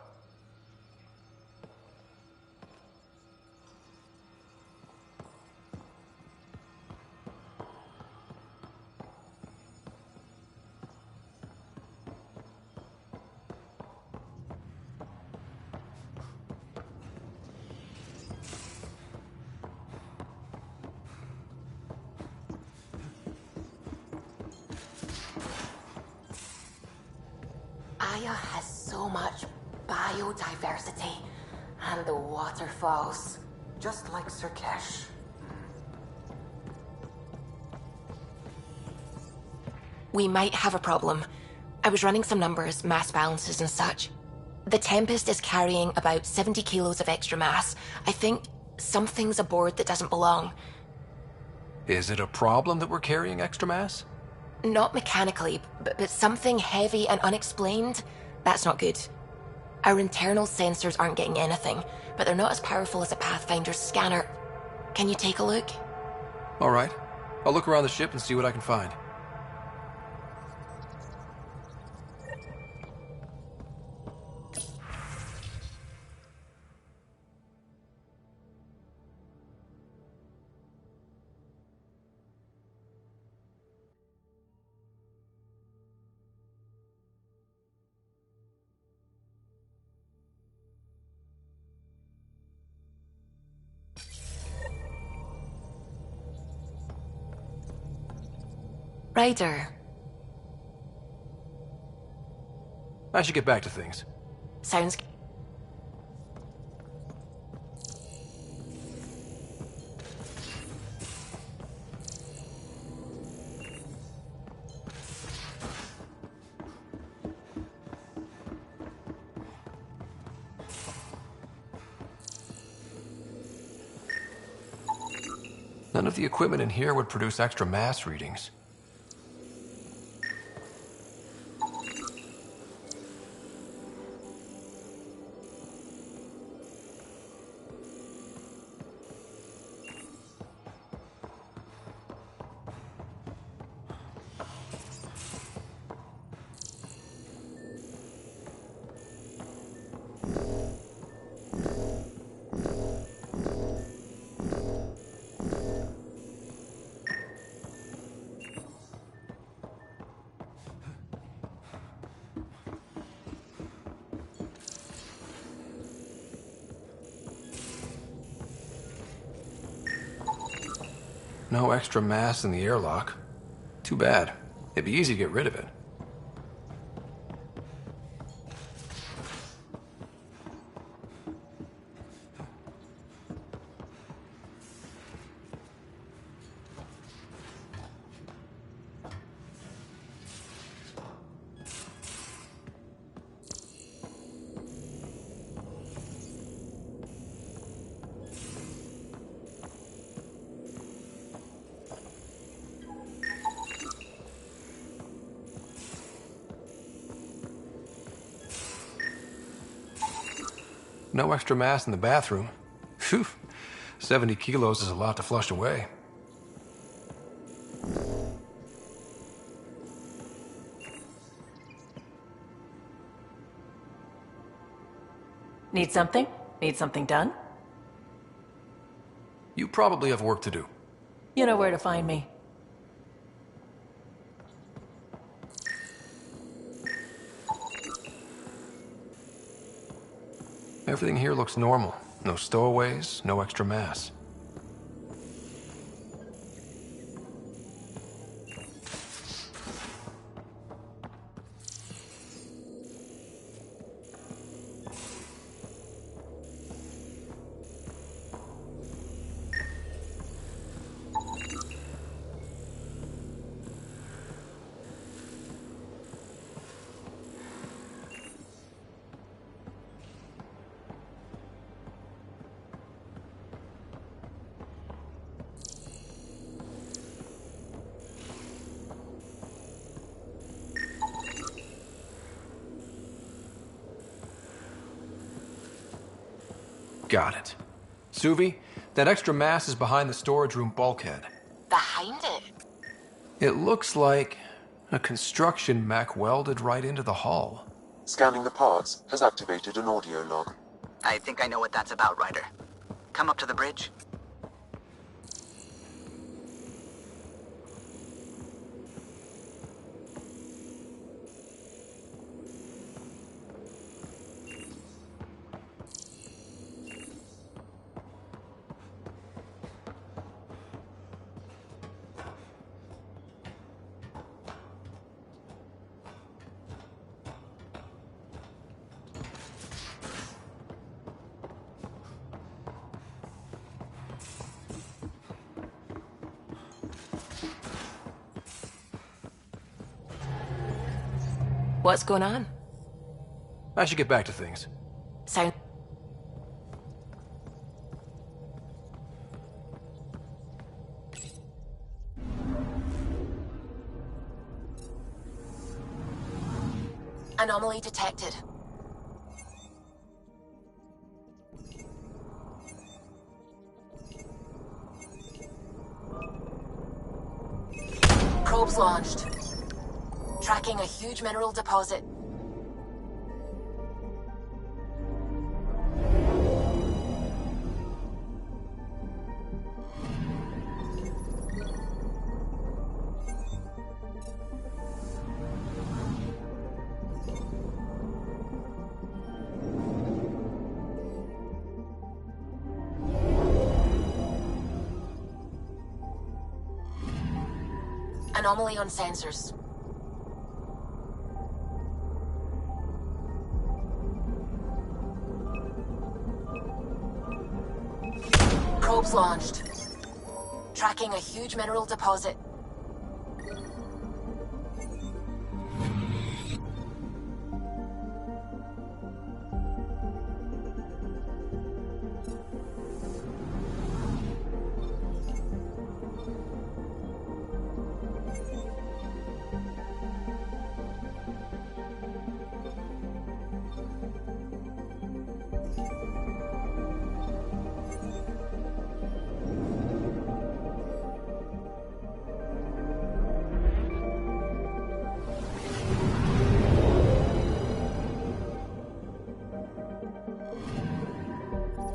Aya has so much biodiversity, and the waterfalls, just like Surkesh.
We might have a problem. I was running some numbers, mass balances and such. The Tempest is carrying about 70 kilos of extra mass. I think something's aboard that doesn't belong.
Is it a problem that we're carrying extra mass?
Not mechanically, but something heavy and unexplained. That's not good. Our internal sensors aren't getting anything, but they're not as powerful as a Pathfinder's scanner. Can you take a look?
All right. I'll look around the ship and see what I can find.
Ryder.
I should get back to things.
Sounds...
None of the equipment in here would produce extra mass readings. No extra mass in the airlock. Too bad. It'd be easy to get rid of it. No extra mass in the bathroom. Phew. 70 kilos is a lot to flush away.
Need something? Need something done?
You probably have work to do.
You know where to find me.
Everything here looks normal. No stowaways, no extra mass. Got it. Suvi, that extra mass is behind the storage room bulkhead.
Behind it?
It looks like a construction mech welded right into the hull.
Scanning the parts has activated an audio log.
I think I know what that's about, Ryder. Come up to the bridge.
What's going on?
I should get back to things.
Sound... Anomaly detected. Probes launched. Tracking a huge mineral deposit. Anomaly on sensors. Probes launched. Tracking a huge mineral deposit.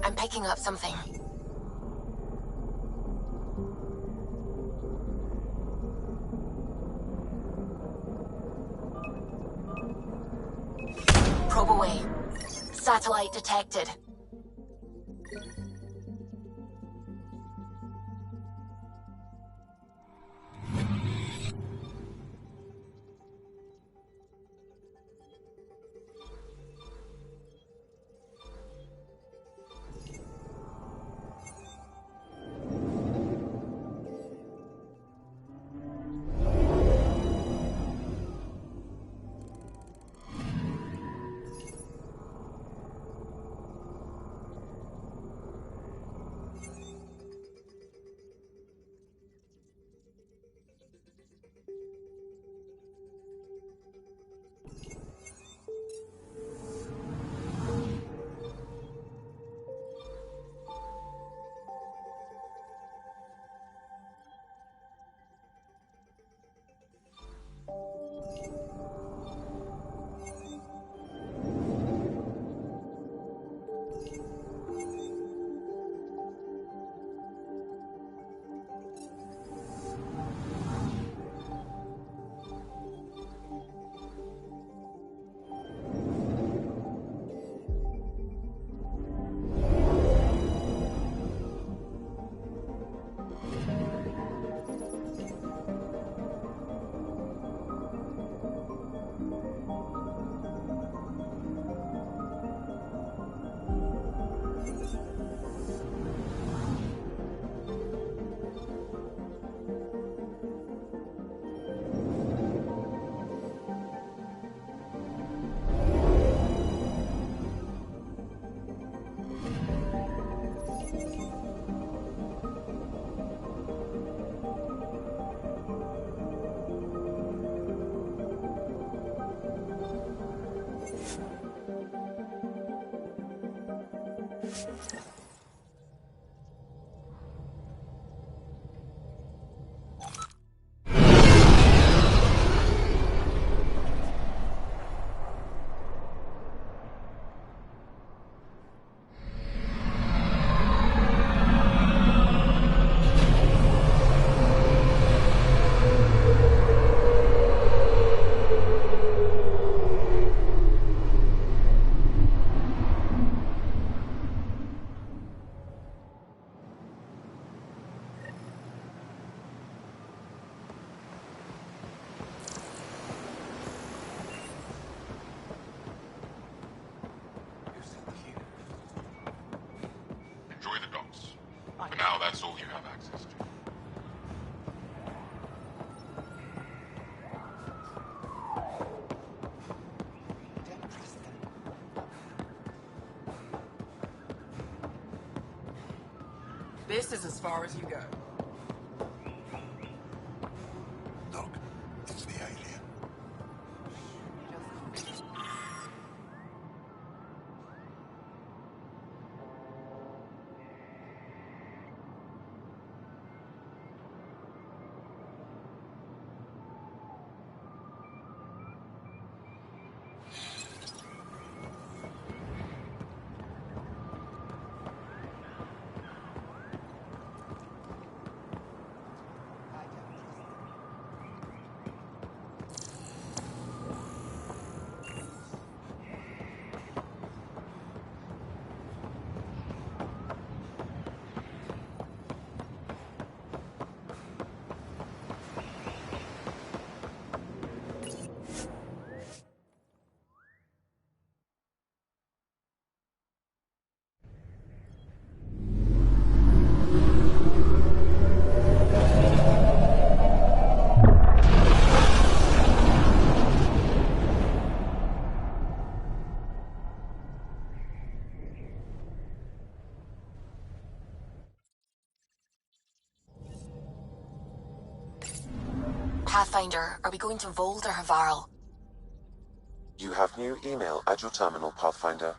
I'm picking up something. Probe away. Satellite detected.
that's all you have access to.
This is as far as you go.
Look, it's the alien.
Pathfinder, are we going to Vold or Havarl?
You have new email at your terminal, Pathfinder.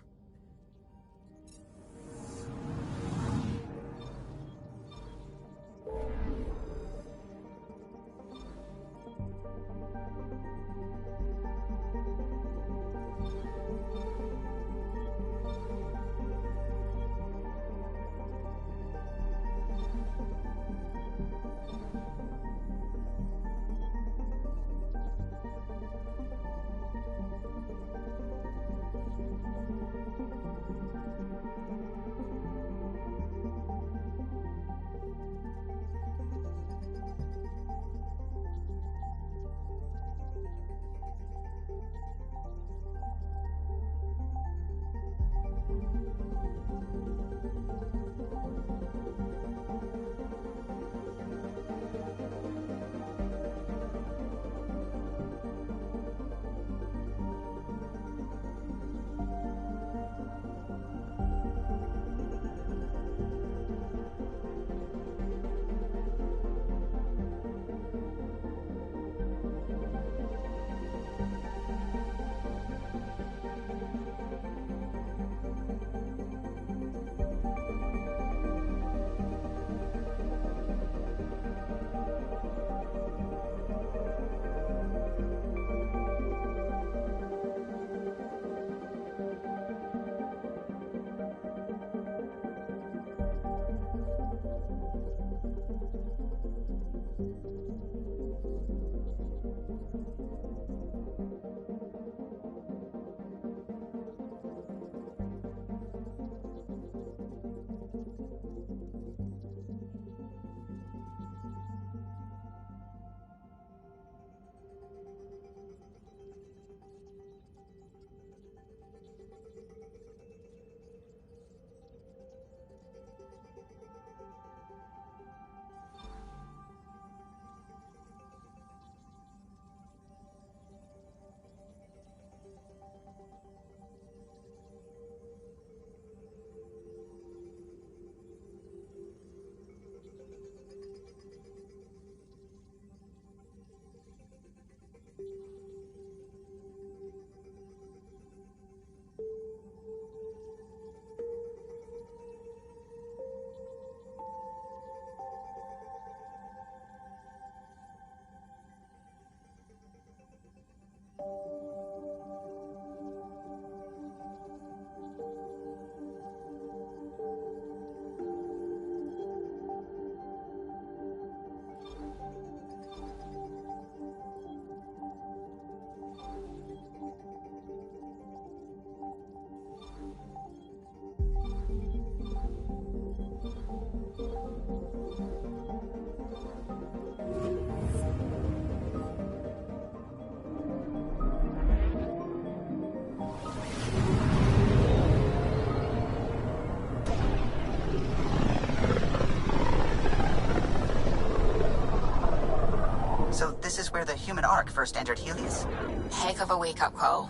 where the human ark first entered Helios?
Heck of a wake-up call.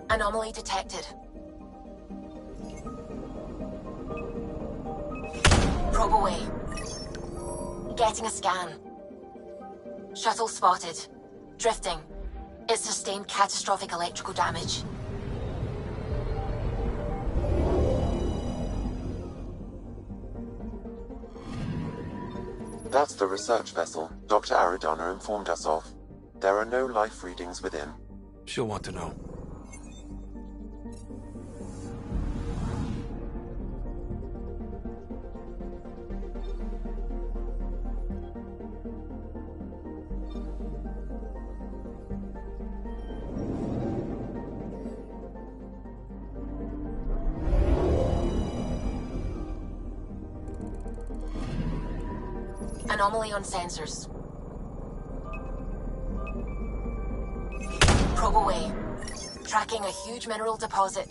Anomaly detected. Probe away. Getting a scan. Shuttle spotted. Drifting. It sustained catastrophic electrical damage.
That's the research vessel Dr. Aridana informed us of. There are no life readings within.
She'll want to know.
Anomaly on sensors. Probe away. Tracking a huge mineral deposit.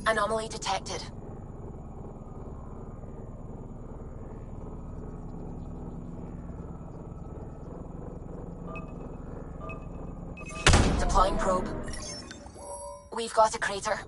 Anomaly detected. Deploying probe. We've got a crater.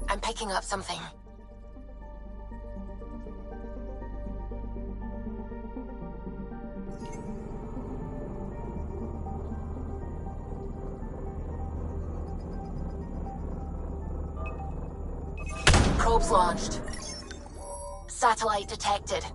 I'm picking up something. Probes launched. Satellite detected.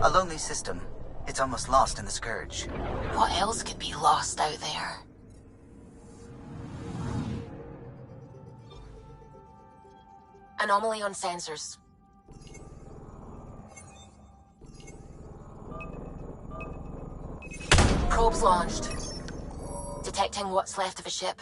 A lonely system. It's almost lost in the Scourge.
What else could be lost out there? Anomaly on sensors. Probes launched. Detecting what's left of a ship.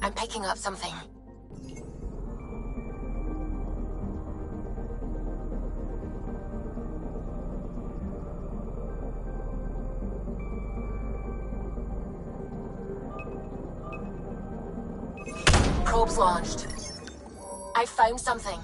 I'm picking up something. Probe's launched. I found something.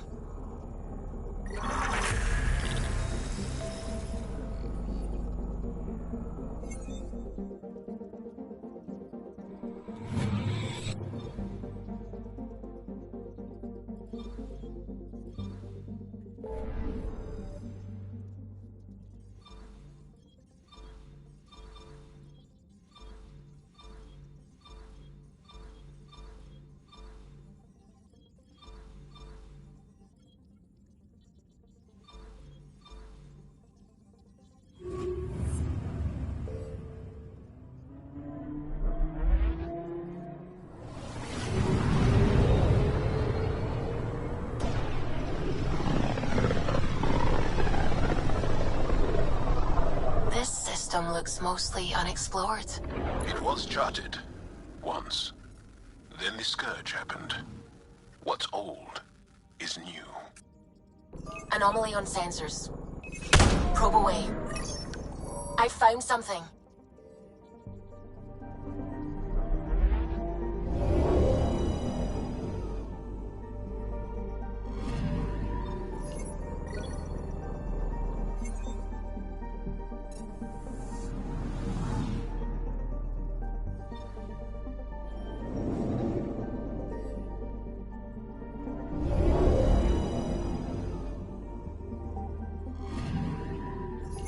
Looks mostly unexplored.
It was charted. Once. Then the Scourge happened. What's old is new.
Anomaly on sensors. Probe away. I found something.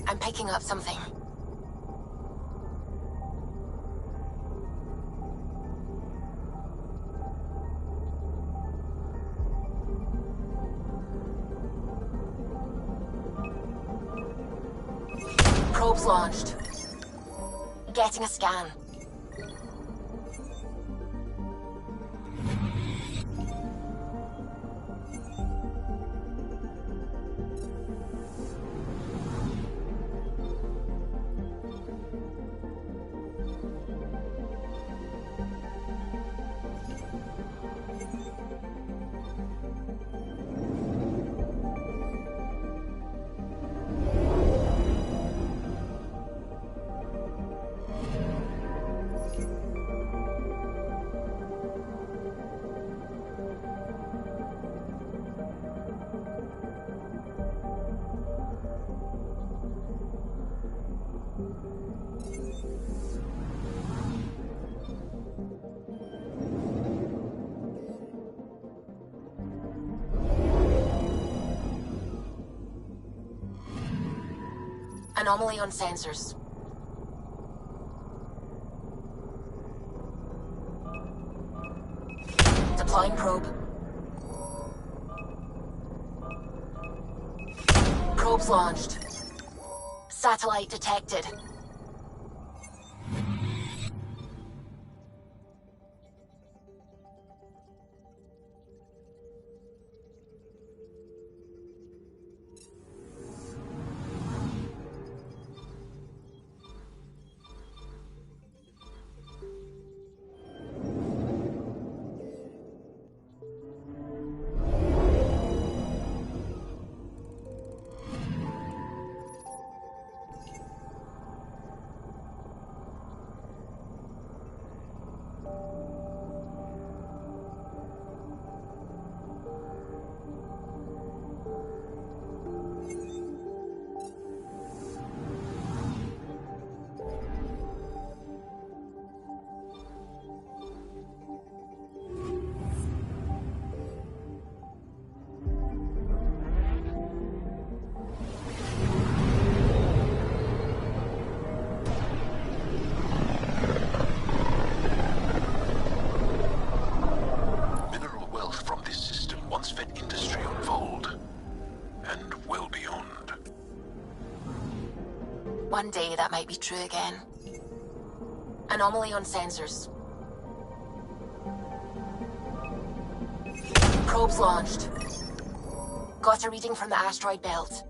I'm picking up something. Probe's launched. Getting a scan. Anomaly on sensors. Deploying probe. Probe's launched. Satellite detected. One day that might be true again. Anomaly on sensors. Probes launched. Got a reading from the asteroid belt.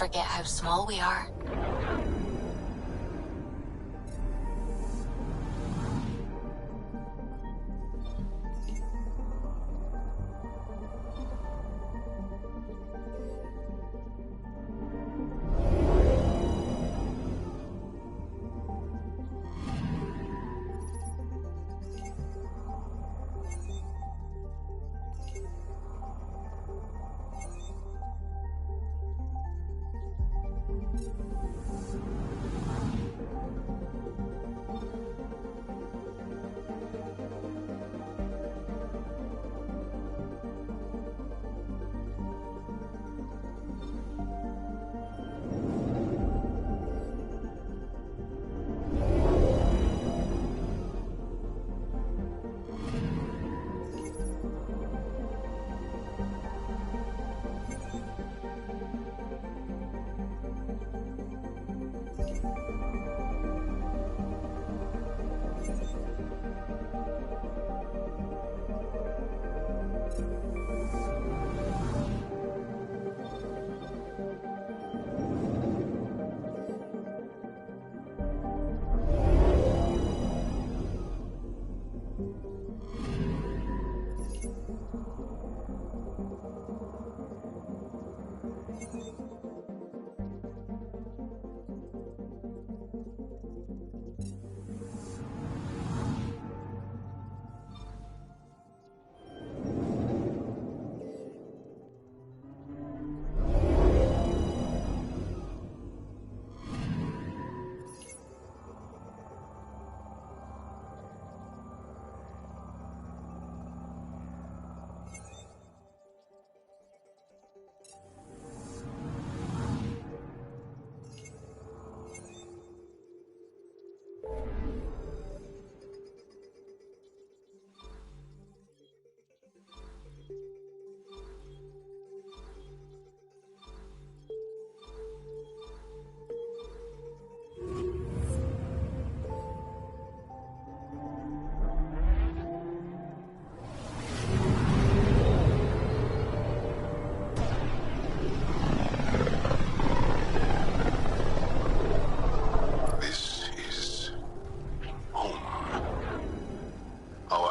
forget how small we are.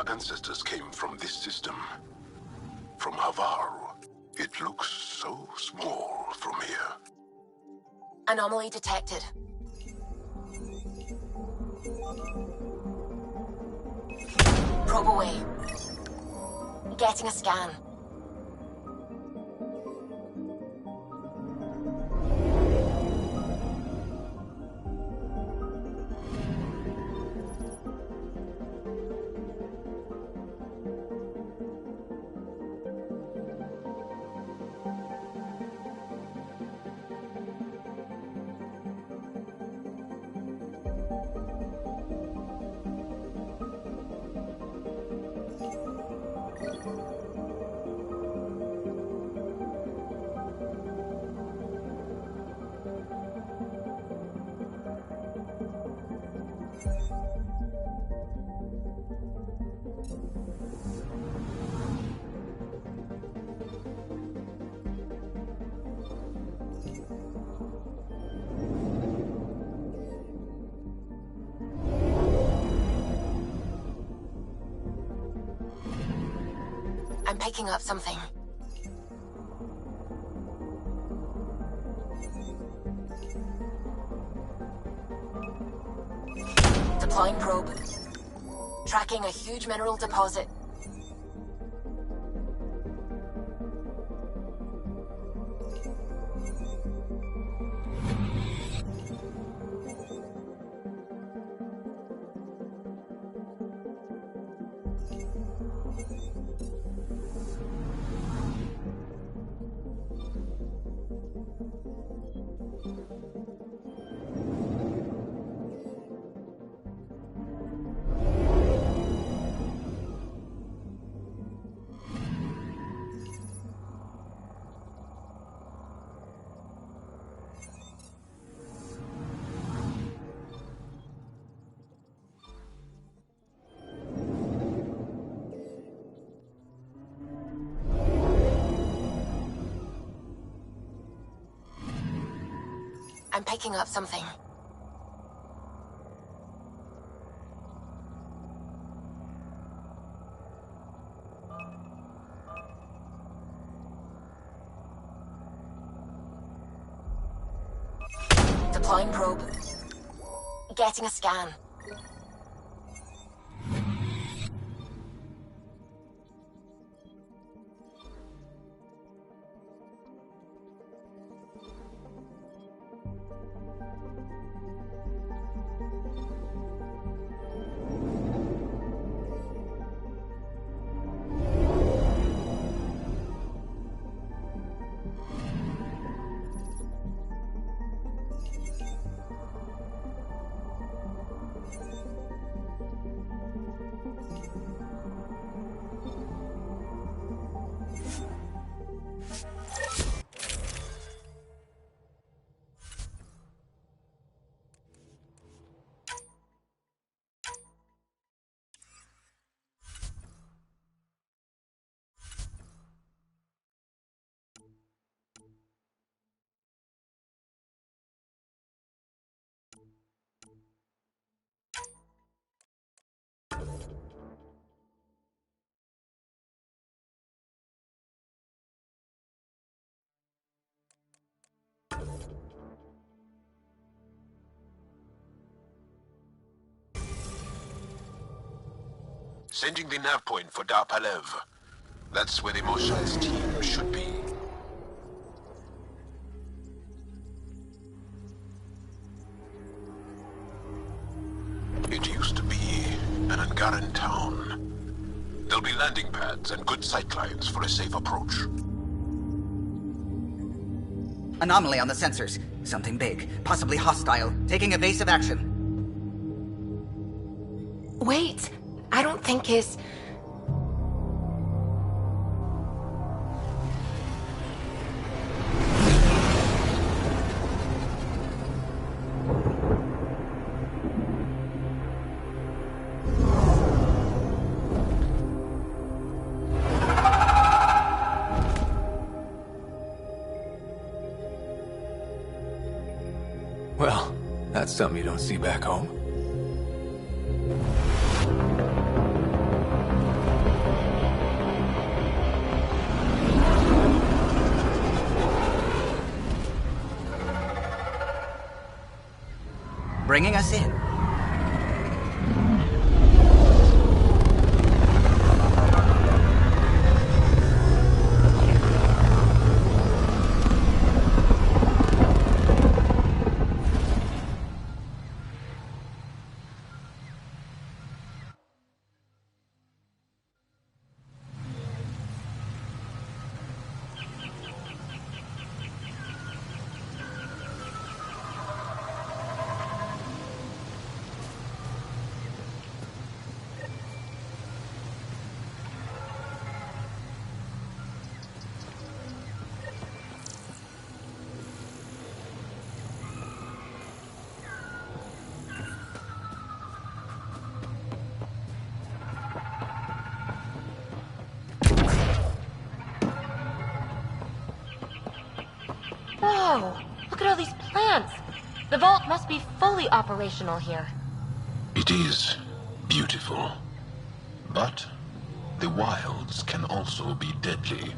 Ancestors came from this system. From Havaru. It looks so small from here.
Anomaly detected. Probe away. Getting a scan. I'm picking up something. Deploying probe. Tracking a huge mineral deposit. I'm picking up something. Deploying probe. Getting a scan.
Sending the nav point for Dar Palev. That's where the Moshal's team should be. It used to be an Angaran town. There'll be landing pads and good sight lines for a safe approach.
Anomaly on the sensors. Something big, possibly hostile, taking evasive action.
Wait, I don't think it's...
Well, that's something you don't see back home.
Bringing us in.
Whoa! Look at all these plants! The vault must be fully operational here.
It is beautiful. But the wilds can also be deadly.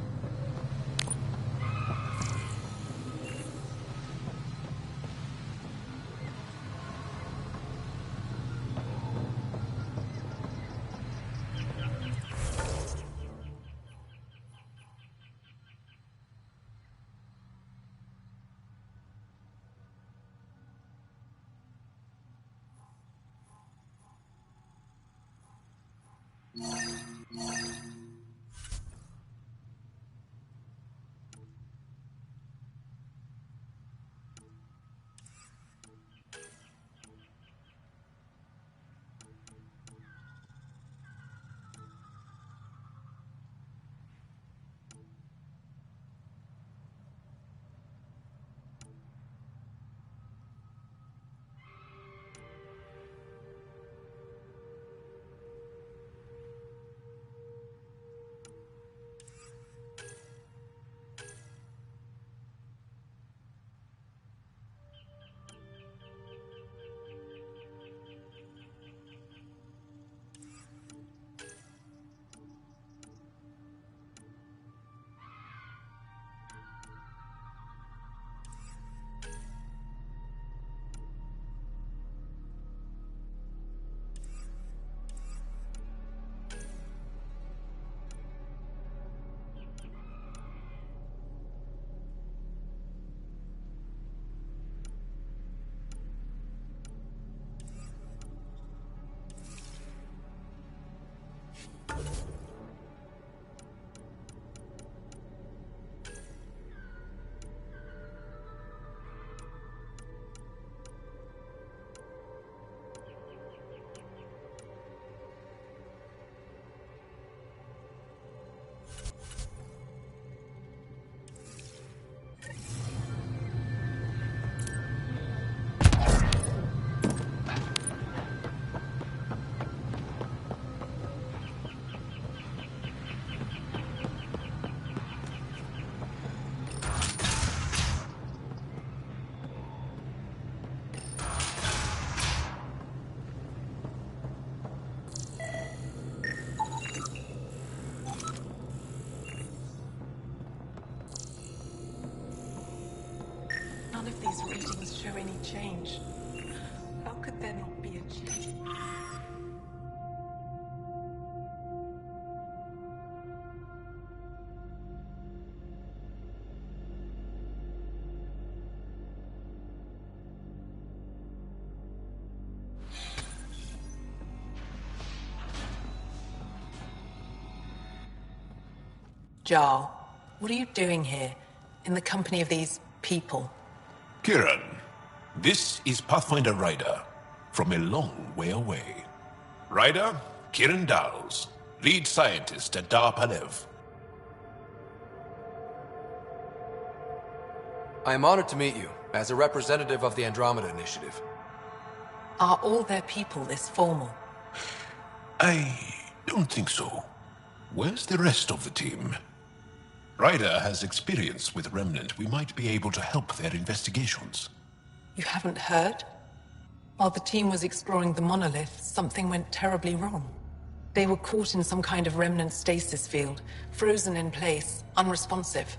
None of these readings show any change. How could there not be a change? Jarl, what are you doing here, in the company of these people?
Kiran, this is Pathfinder Ryder, from a long way away. Ryder, Kiran Dowles, lead scientist at Dar Palev.
I am honored to meet you, as a representative of the Andromeda Initiative.
Are all their people this formal?
I don't think so. Where's the rest of the team? Ryder has experience with Remnant. We might be able to help their investigations.
You haven't heard? While the team was exploring the monolith, something went terribly wrong. They were caught in some kind of remnant stasis field, frozen in place, unresponsive.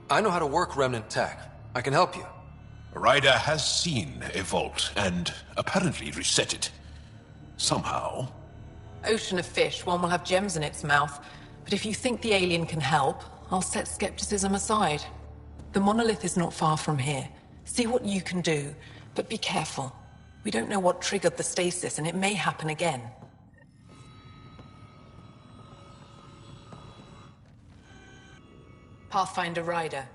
I know how to work Remnant tech. I can help you.
Ryder has seen a vault, and apparently reset it. Somehow.
Ocean of fish, one will have gems in its mouth. But if you think the alien can help, I'll set skepticism aside. The monolith is not far from here. See what you can do, but be careful. We don't know what triggered the stasis, and it may happen again. Pathfinder Ryder.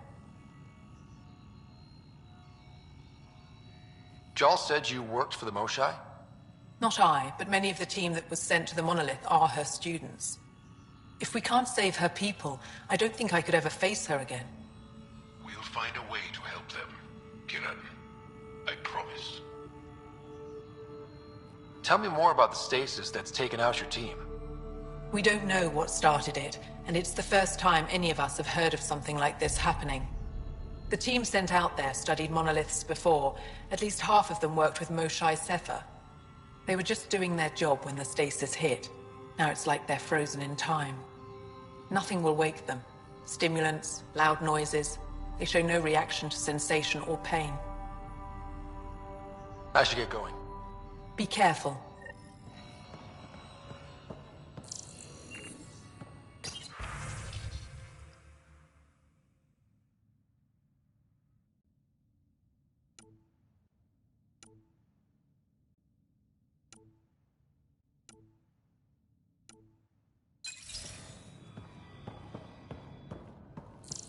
Jarl said you worked for the Moshai?
Not I, but many of the team that was sent to the monolith are her students. If we can't save her people, I don't think I could ever face her again.
We'll find a way to help them, Kiran. I promise.
Tell me more about the stasis that's taken out your team.
We don't know what started it, and it's the first time any of us have heard of something like this happening. The team sent out there studied monoliths before. At least half of them worked with Moshai Sefer. They were just doing their job when the stasis hit. Now it's like they're frozen in time. Nothing will wake them. Stimulants, loud noises. They show no reaction to sensation or pain.
I should get going.
Be careful.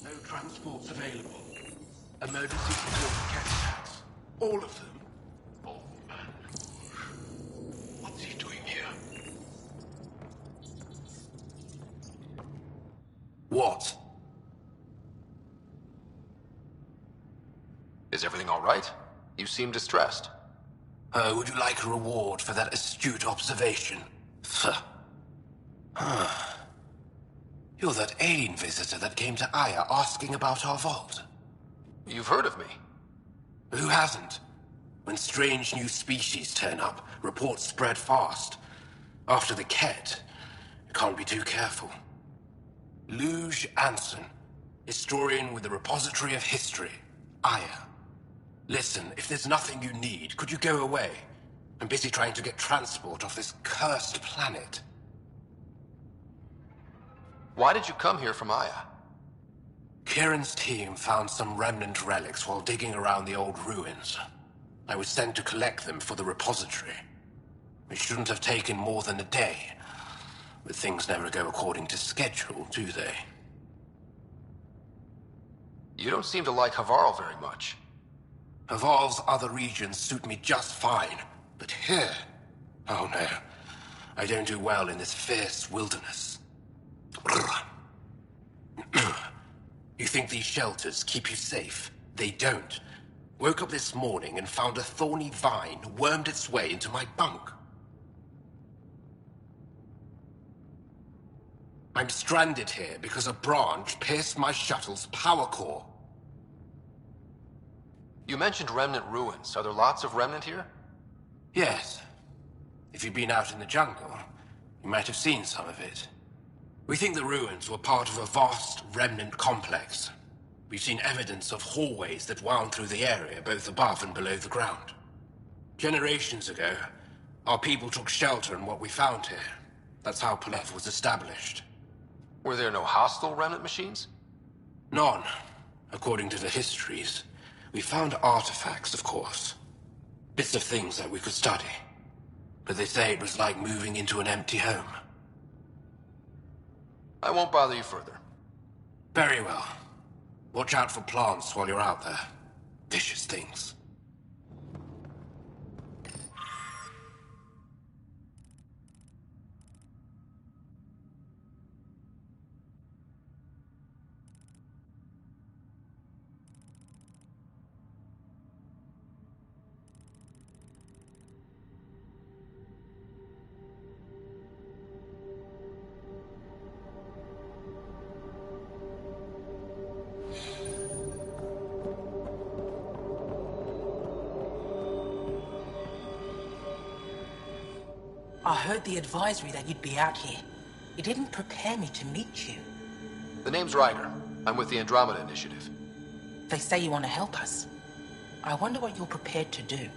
No transports available. Emergency support cat attacks. All of them.
Oh, man. What's he doing here?
What?
Is everything all right? You seem distressed.
Would you like a reward for that astute observation? You're that alien visitor that came to Aya asking about our vault.
You've heard of me.
Who hasn't? When strange new species turn up, reports spread fast. After the Ket, you can't be too careful. Luge Anson, historian with the Repository of History, Aya. Listen, if there's nothing you need, could you go away? I'm busy trying to get transport off this cursed planet.
Why did you come here from Aya?
Kieran's team found some remnant relics while digging around the old ruins. I was sent to collect them for the repository. It shouldn't have taken more than a day. But things never go according to schedule, do they?
You don't seem to like Havarl very much.
Havarl's other regions suit me just fine. But here... oh no. I don't do well in this fierce wilderness. You think these shelters keep you safe? They don't. Woke up this morning and found a thorny vine wormed its way into my bunk. I'm stranded here because a branch pierced my shuttle's power core.
You mentioned remnant ruins. Are there lots of remnant here?
Yes. If you've been out in the jungle, you might have seen some of it. We think the ruins were part of a vast remnant complex. We've seen evidence of hallways that wound through the area, both above and below the ground. Generations ago, our people took shelter in what we found here. That's how Palev was established.
Were there no hostile remnant machines?
None, according to the histories. We found artifacts, of course. Bits of things that we could study. But they say it was like moving into an empty home.
I won't bother you further.
Very well. Watch out for plants while you're out there. Vicious things.
I heard the advisory that you'd be out here. It didn't prepare me to meet you.
The name's Ryder. I'm with the Andromeda Initiative.
They say you want to help us. I wonder what you're prepared to do.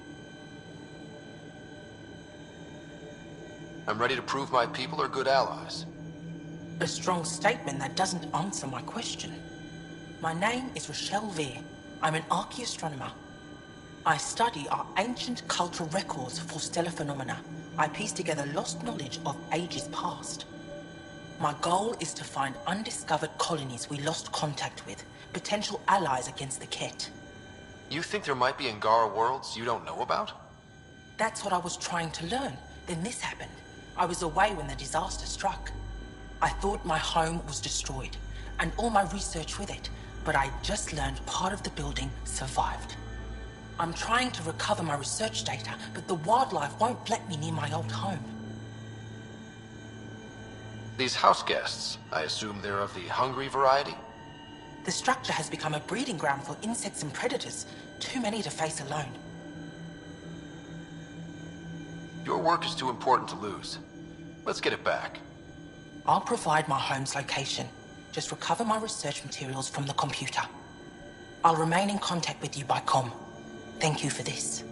I'm ready to prove my people are good allies.
A strong statement that doesn't answer my question. My name is Rochelle Veer. I'm an archaeoastronomer. I study our ancient cultural records for stellar phenomena. I piece together lost knowledge of ages past. My goal is to find undiscovered colonies we lost contact with, potential allies against the Ket.
You think there might be Angara worlds you don't know about?
That's what I was trying to learn. Then this happened. I was away when the disaster struck. I thought my home was destroyed, and all my research with it, but I just learned part of the building survived. I'm trying to recover my research data, but the wildlife won't let me near my old home.
These house guests, I assume they're of the hungry variety?
The structure has become a breeding ground for insects and predators, too many to face alone.
Your work is too important to lose. Let's get it back.
I'll provide my home's location. Just recover my research materials from the computer. I'll remain in contact with you by comm. Thank you for this.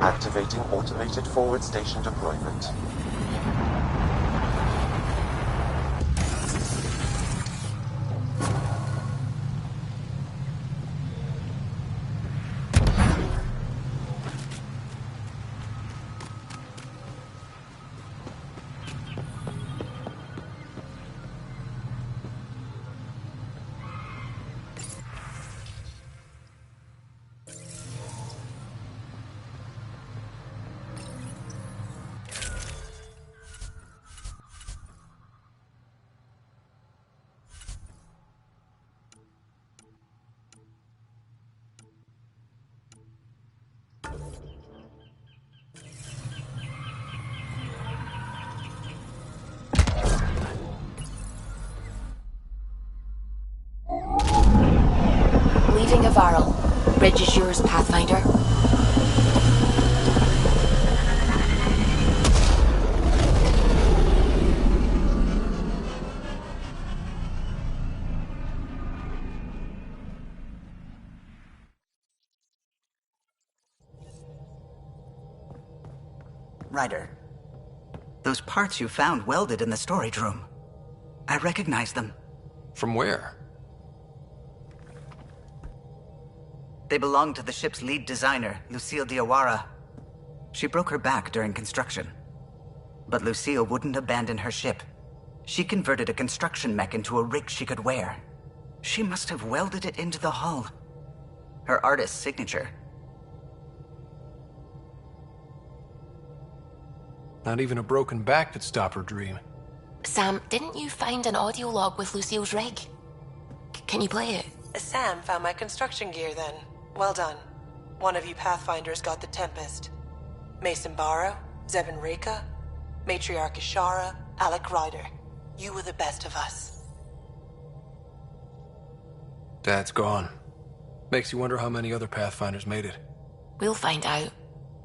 Activating automated forward station deployment.
Bridge is yours, Pathfinder.
Ryder, those parts you found welded in the storage room. I recognize them.
From where?
They belong to the ship's lead designer, Lucille Diawara. She broke her back during construction. But Lucille wouldn't abandon her ship. She converted a construction mech into a rig she could wear. She must have welded it into the hull. Her artist's signature.
Not even a broken back could stop her dream.
Sam, didn't you find an audio log with Lucille's rig? Can you play it?
Sam found my construction gear then. Well done. One of you Pathfinders got the Tempest. Mason Barrow, Zevin Reka, Matriarch Ishara, Alec Ryder. You were the best of us.
Dad's gone. Makes you wonder how many other Pathfinders made it.
We'll find out.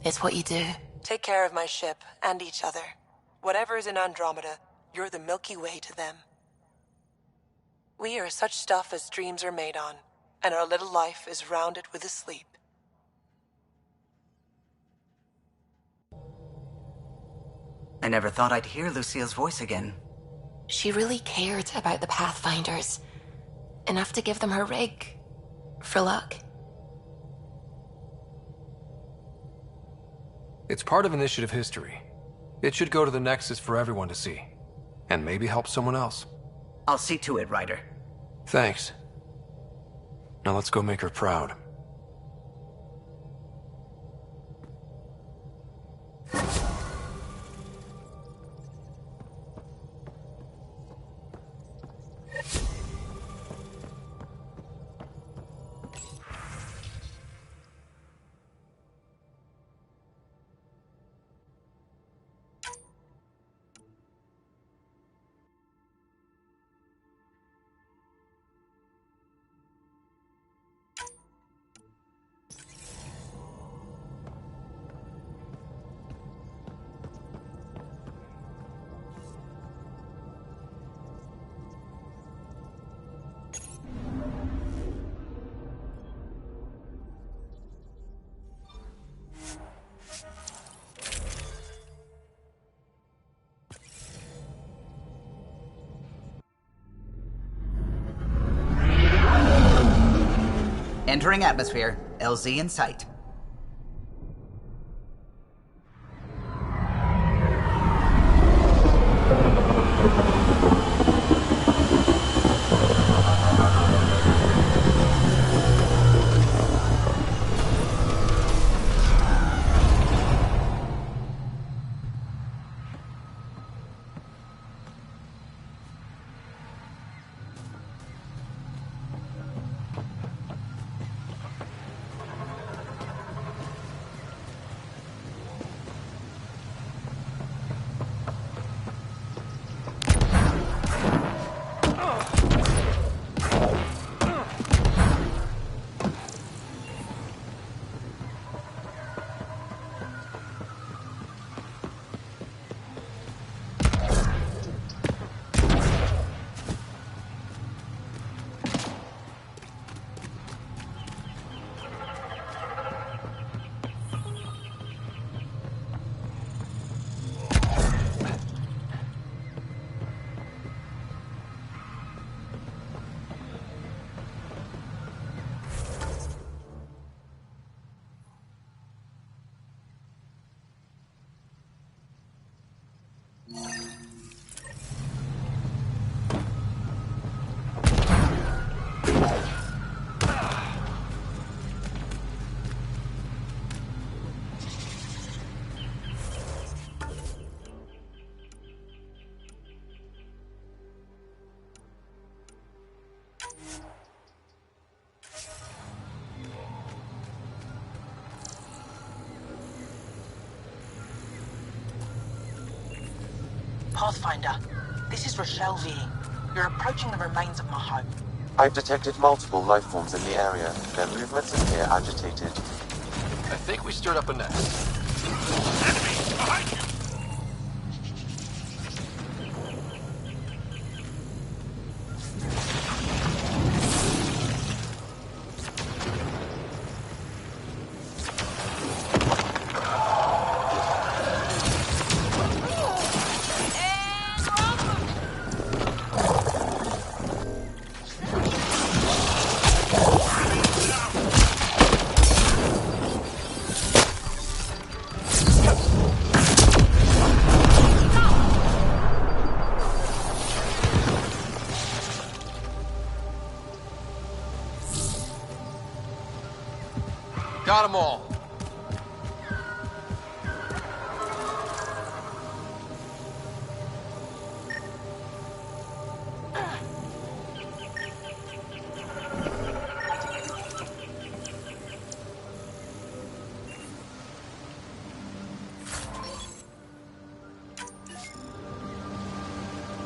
It's what you do.
Take care of my ship and each other. Whatever is in Andromeda, you're the Milky Way to them. We are such stuff as dreams are made on, and our little life is rounded with a sleep.
I never thought I'd hear Lucille's voice again.
She really cared about the Pathfinders. Enough to give them her rig. For luck.
It's part of Initiative history. It should go to the Nexus for everyone to see. And maybe help someone else.
I'll see to it, Ryder.
Thanks. Now let's go make her proud.
Entering atmosphere. LZ in sight.
Pathfinder, this is Rochelle V. You're approaching the remains of my home.
I've detected multiple life forms in the area. Their movements appear agitated.
I think we stirred up a nest.
Enemies behind you!
Got them all.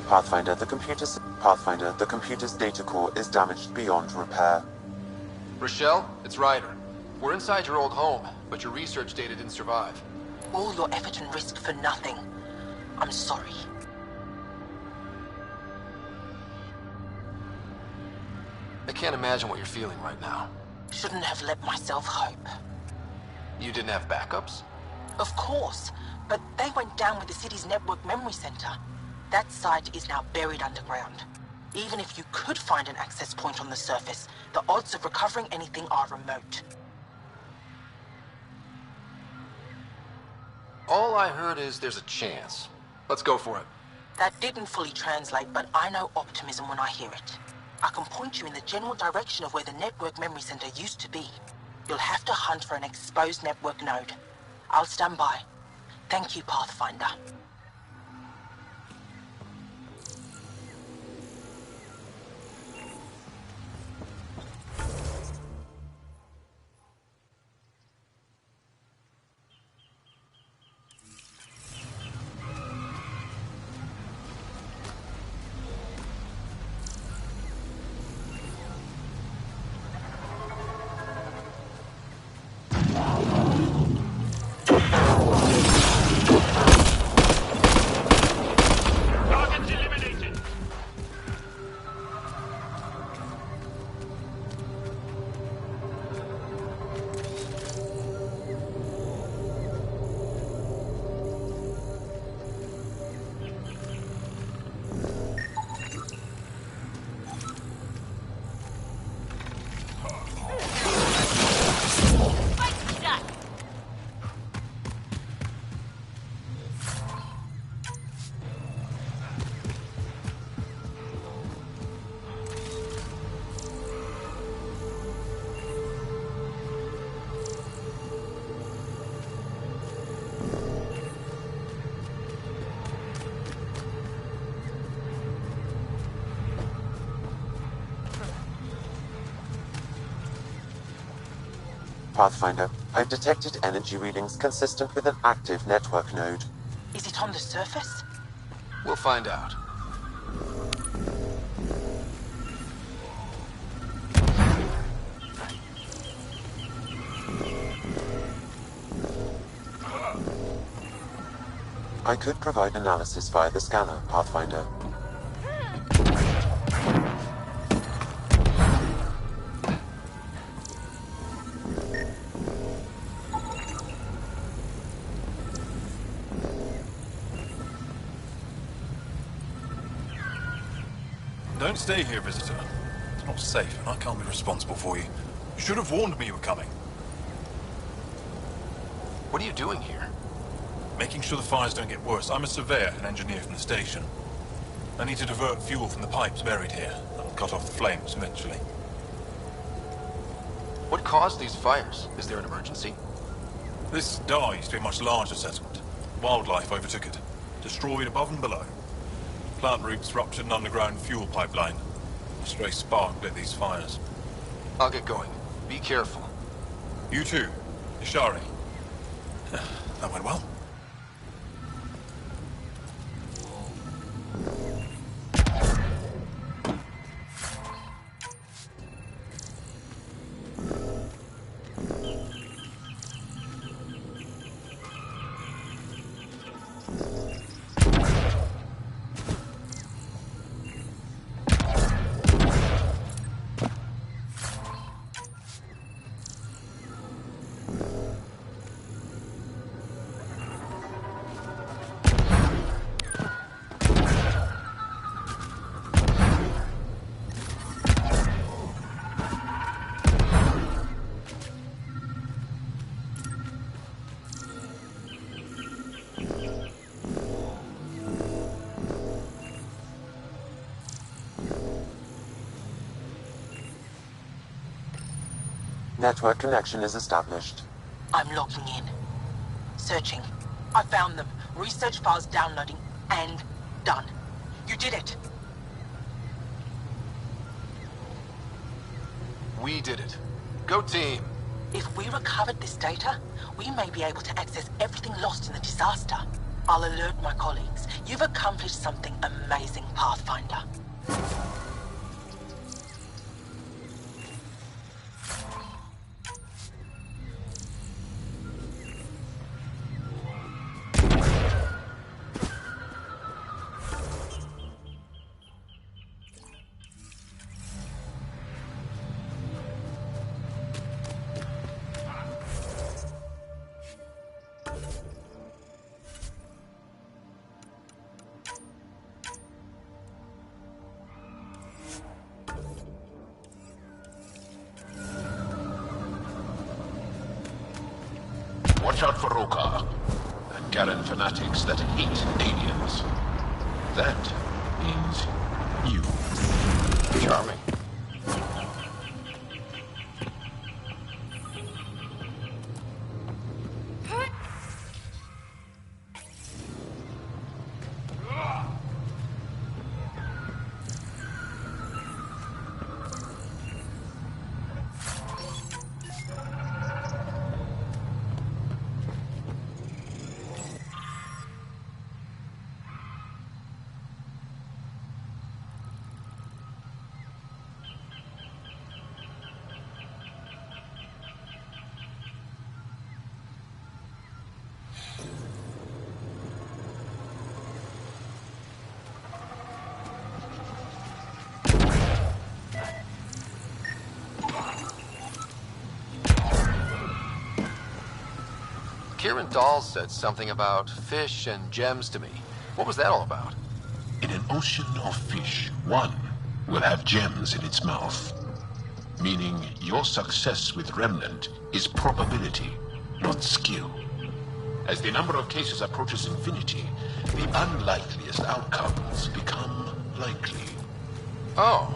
Pathfinder, the computer's data core is damaged beyond repair.
Rochelle, it's Ryder. We're inside your old home, but your research data didn't survive.
All your effort and risk for nothing. I'm sorry.
I can't imagine what you're feeling right now.
Shouldn't have let myself hope.
You didn't have backups?
Of course, but they went down with the city's network memory center. That site is now buried underground. Even if you could find an access point on the surface, the odds of recovering anything are remote.
All I heard is there's a chance. Let's go for it.
That didn't fully translate, but I know optimism when I hear it. I can point you in the general direction of where the network memory center used to be. You'll have to hunt for an exposed network node. I'll stand by. Thank you, Pathfinder.
Pathfinder, I've detected energy readings consistent with an active network node.
Is it on the surface?
We'll find out.
I could provide analysis via the scanner, Pathfinder.
Don't stay here, visitor. It's not safe, and I can't be responsible for you. You should have warned me you were coming.
What are you doing here?
Making sure the fires don't get worse. I'm a surveyor and engineer from the station. I need to divert fuel from the pipes buried here. That'll cut off the flames eventually.
What caused these fires? Is there an emergency?
This Dar used to be a much larger settlement. Wildlife overtook it, destroyed above and below. Plant roots ruptured an underground fuel pipeline. A stray spark lit these fires.
I'll get going. Be careful.
You too, Ishari. That went well.
Network connection is established.
I'm logging in. Searching. I found them. Research files downloading. And done. You did it.
We did it. Go team.
If we recovered this data, we may be able to access everything lost in the disaster. I'll alert my colleagues. You've accomplished something amazing, Pathfinder.
Watch out for Rokar and Garen fanatics that hate aliens. That means you. Charming.
Kieran Dahl said something about fish and gems to me. What was that all about?
In an ocean of fish, one will have gems in its mouth. Meaning your success with Remnant is probability, not skill. As the number of cases approaches infinity, the unlikeliest outcomes become likely.
Oh.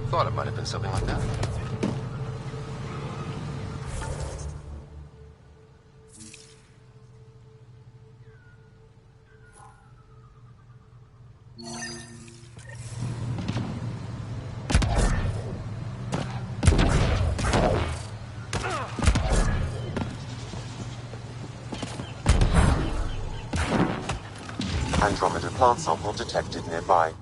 Thought it might have been something like that.
Andromeda plant sample detected nearby.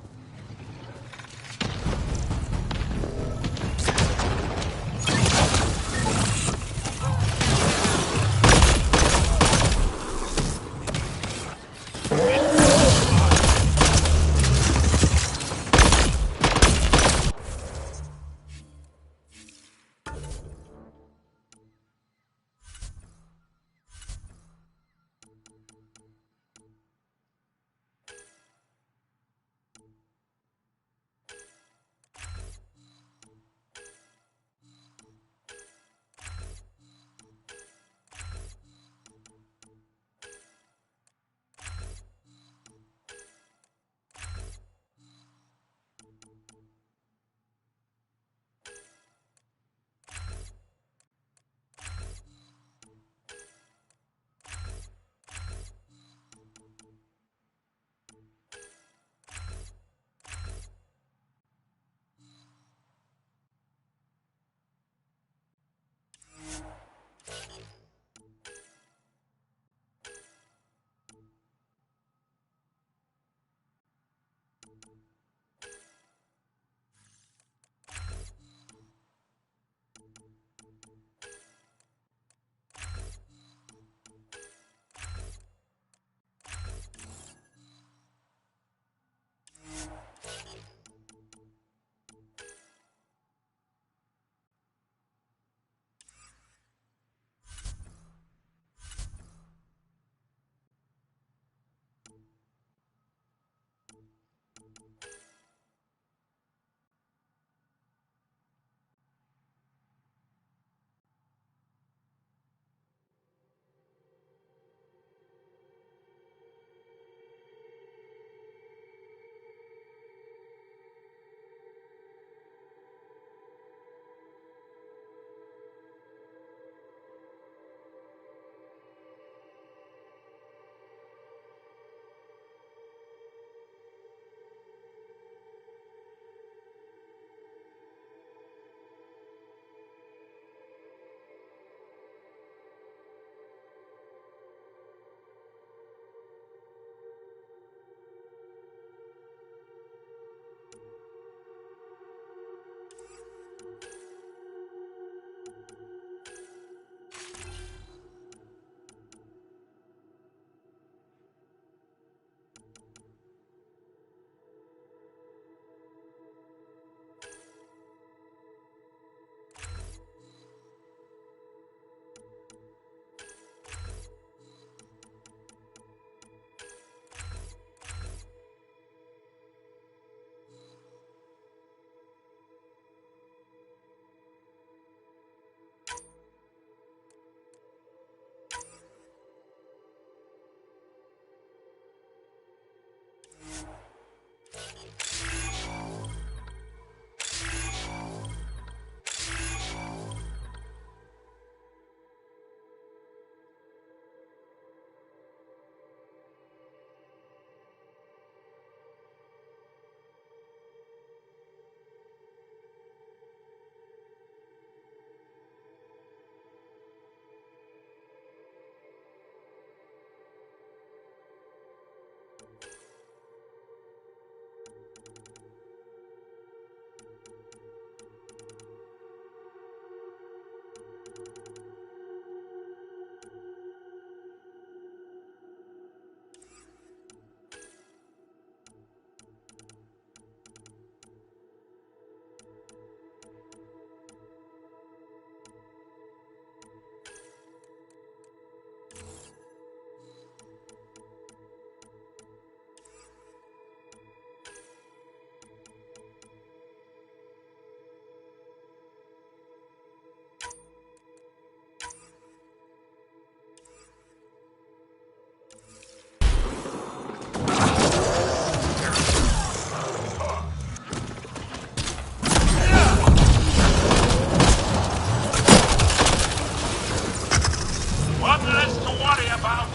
One less to worry about.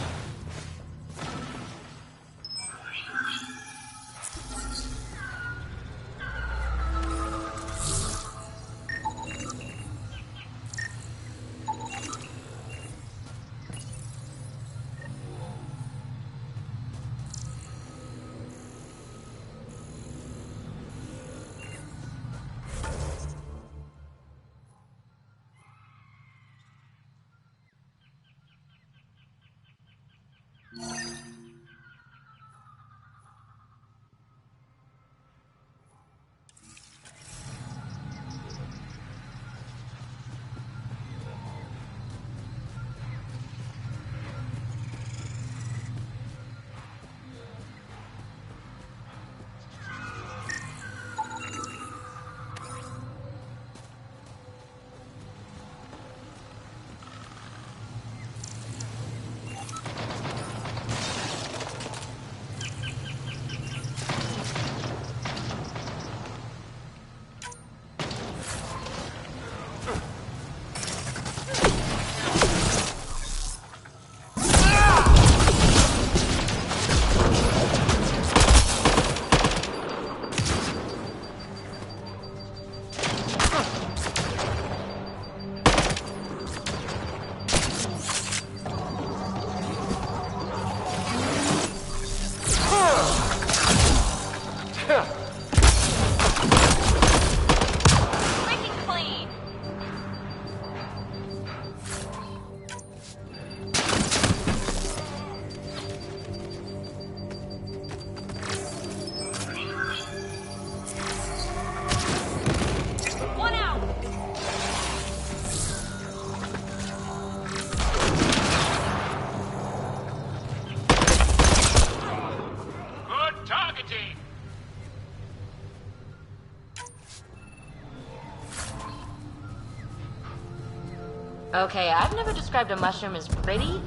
Okay, I've never described a mushroom as pretty,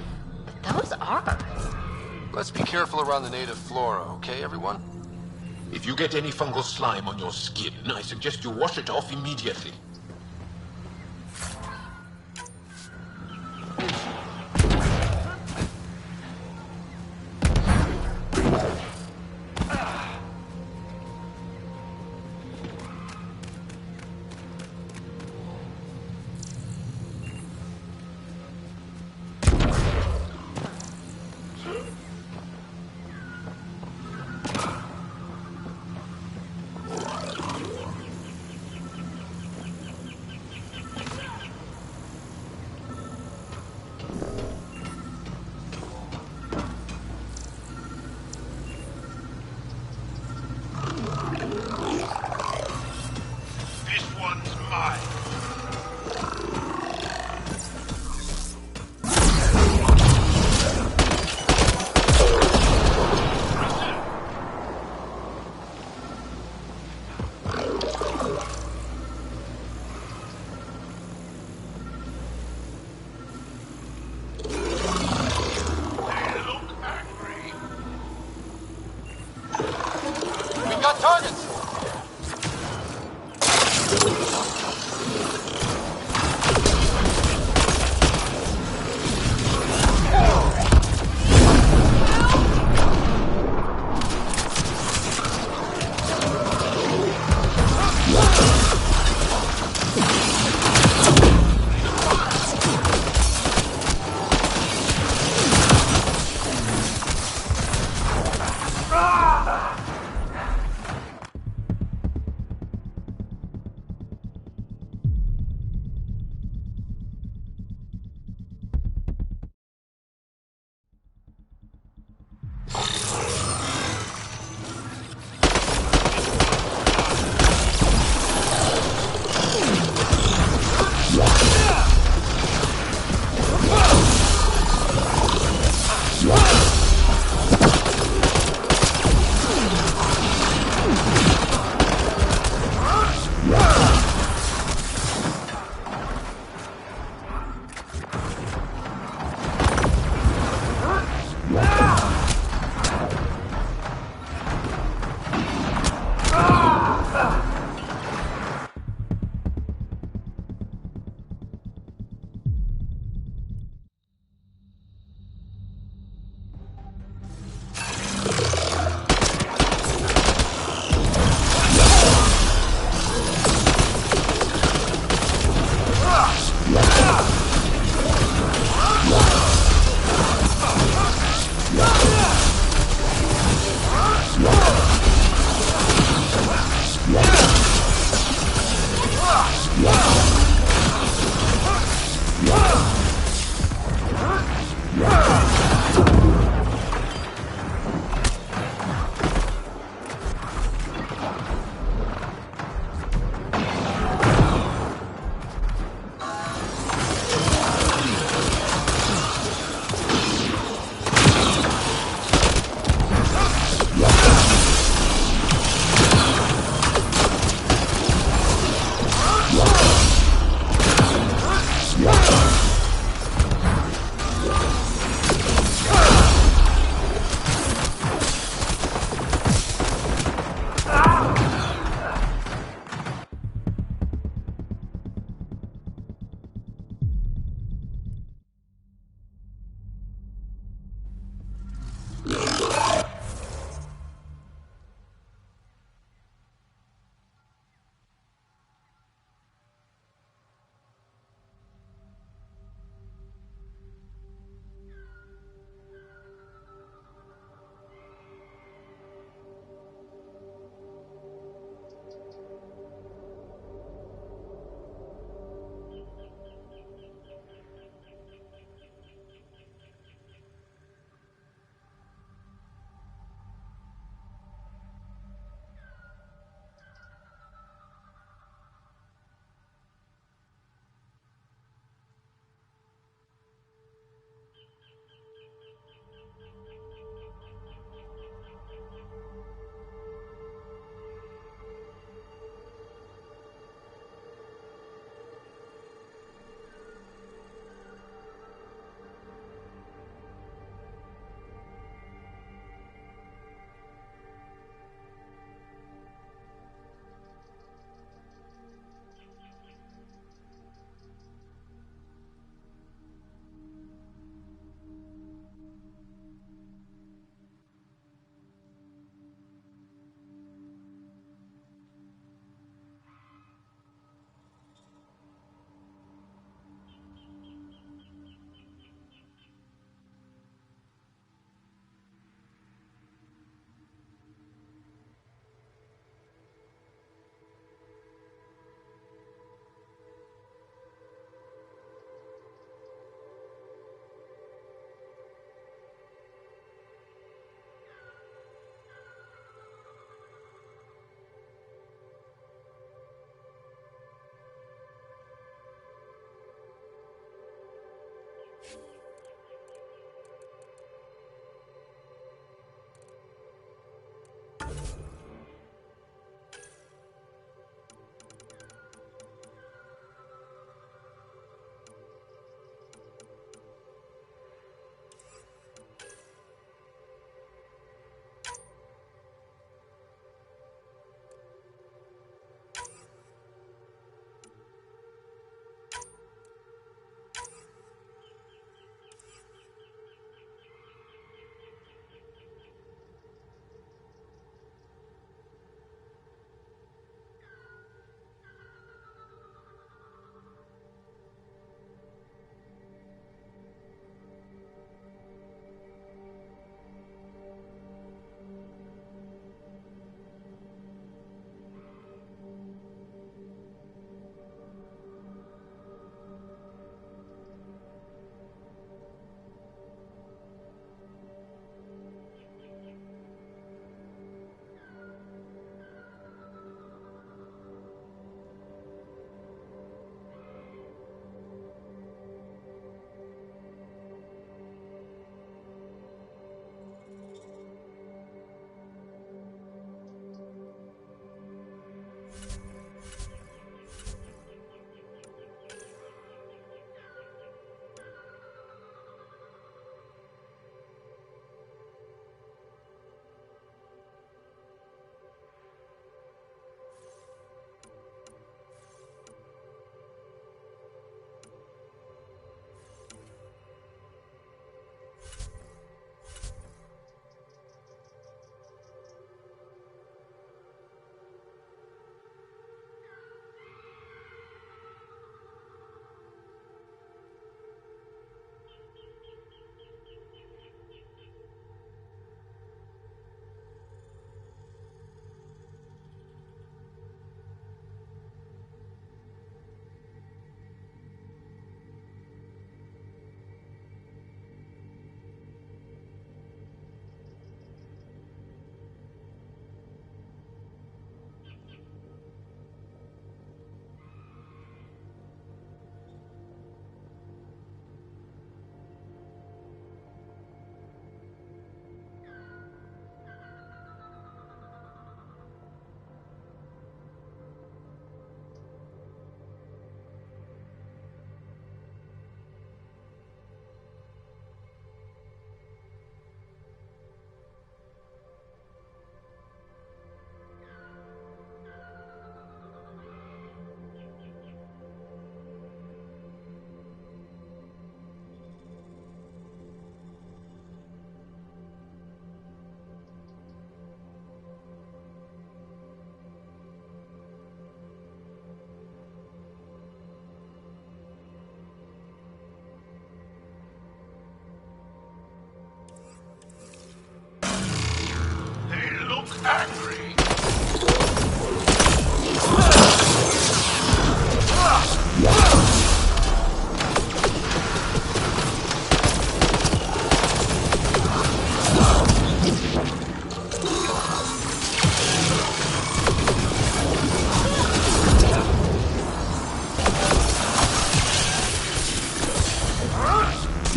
but those are.
Let's be careful around the native flora, okay, everyone?
If you get any fungal slime on your skin, I suggest you wash it off immediately.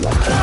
Yeah.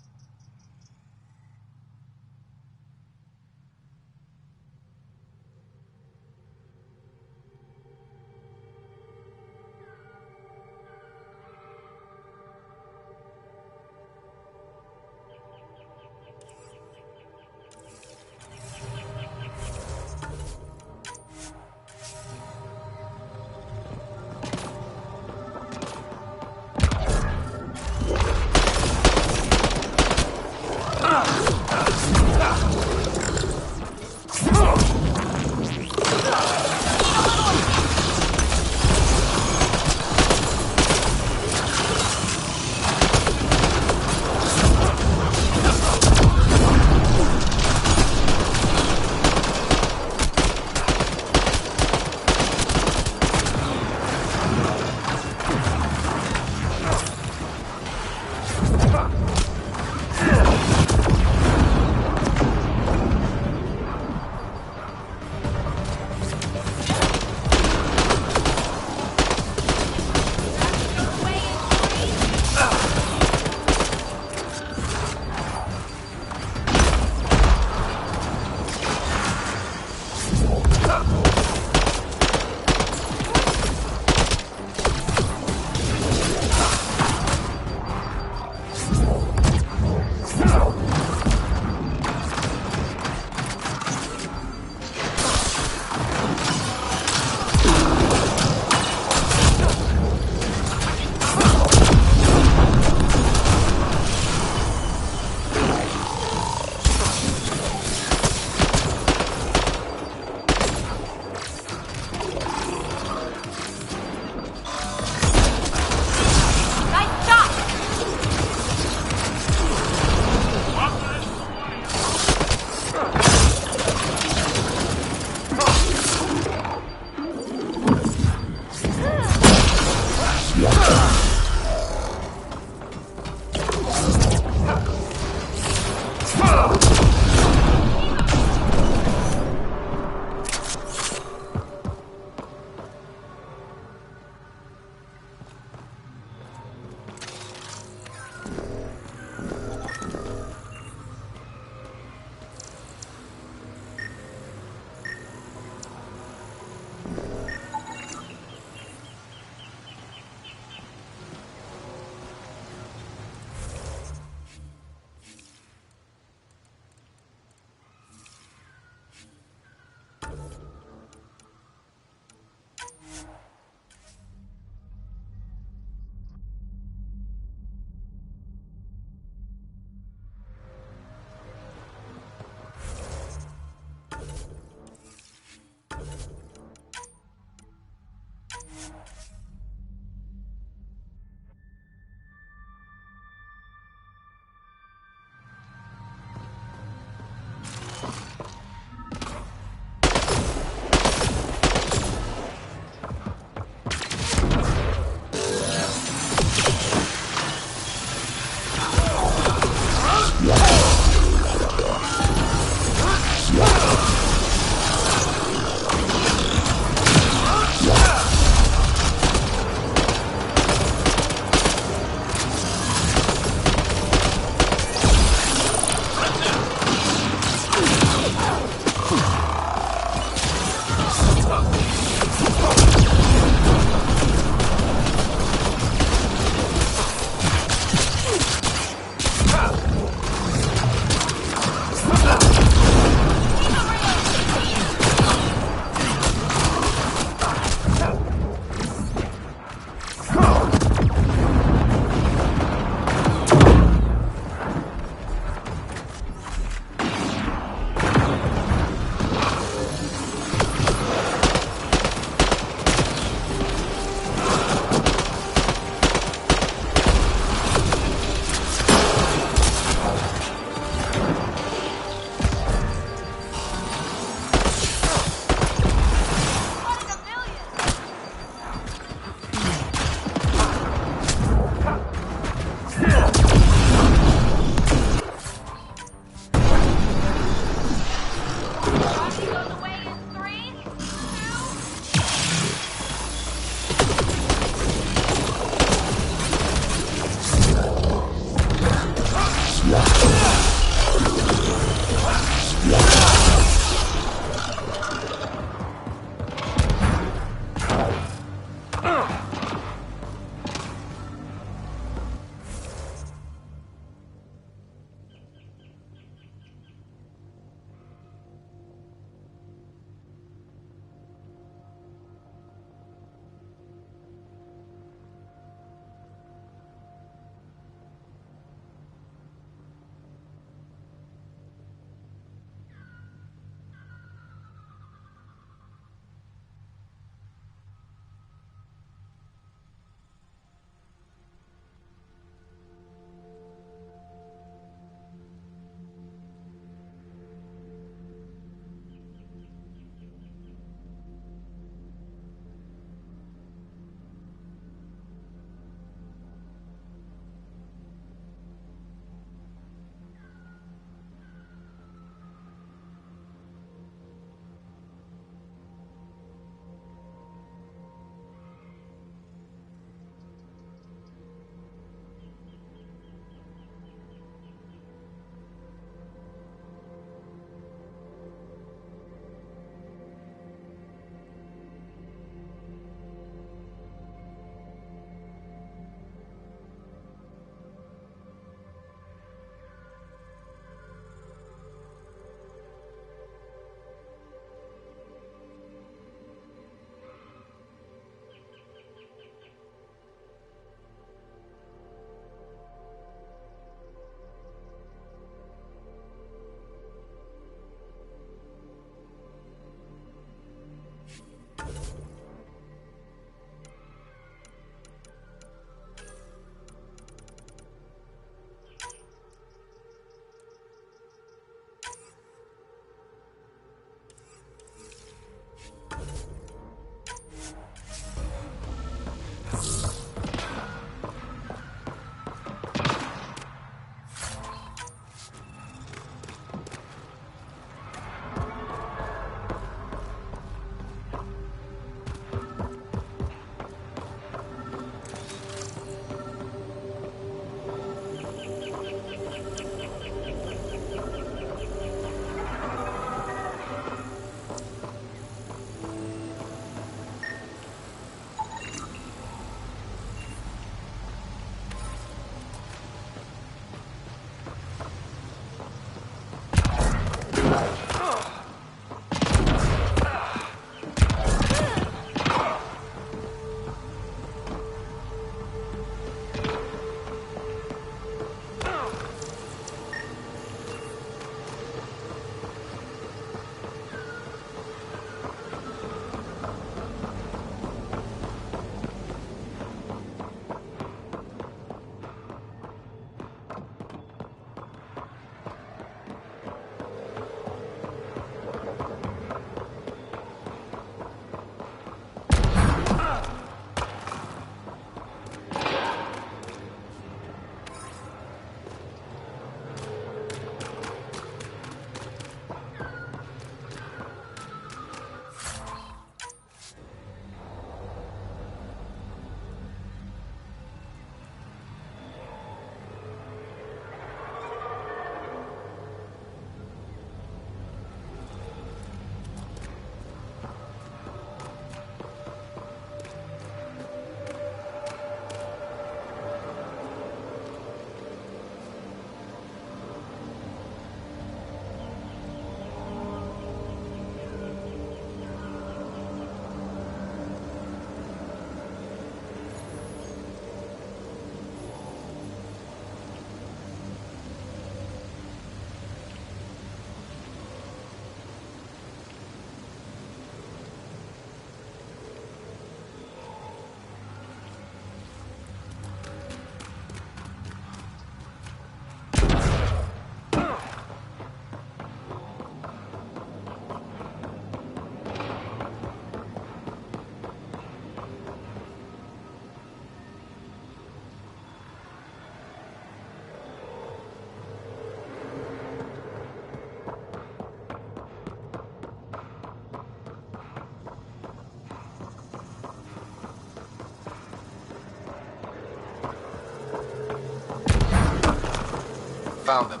Found them.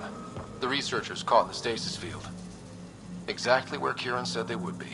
The researchers caught in the stasis field. Exactly where Kieran said they would be.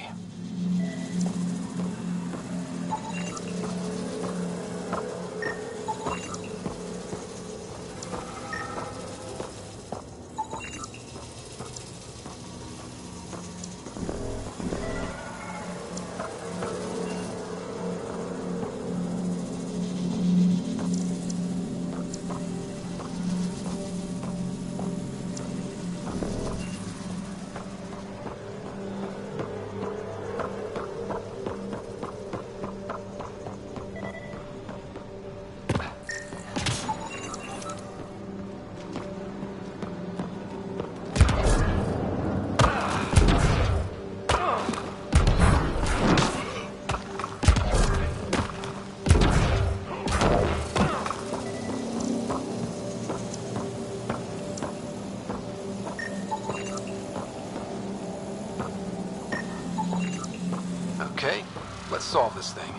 Okay, let's solve this thing.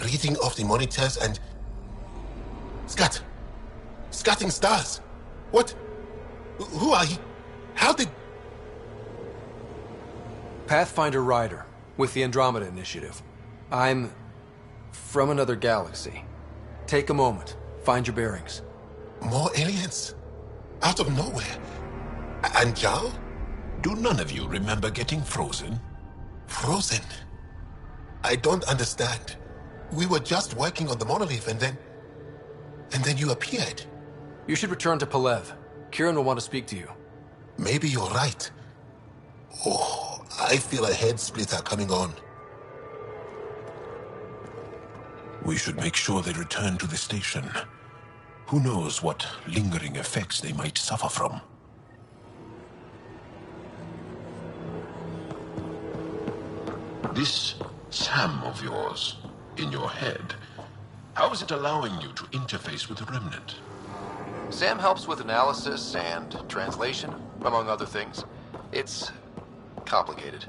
Reading off the monitors and... Scatting stars! What? Who are you? How did...
Pathfinder Ryder, with the Andromeda Initiative. I'm... from another galaxy. Take a moment. Find your bearings.
More aliens? Out of nowhere? And Jal?
Do none of you remember getting frozen?
Frozen? I don't understand. We were just working on the monolith and then you appeared.
You should return to Palev. Kieran will want to speak to you.
Maybe you're right. Oh, I feel a head splitter coming on.
We should make sure they return to the station. Who knows what lingering effects they might suffer from. This Sam of yours, in your head, how is it allowing you to interface with the Remnant?
Sam helps with analysis and translation, among other things. It's complicated.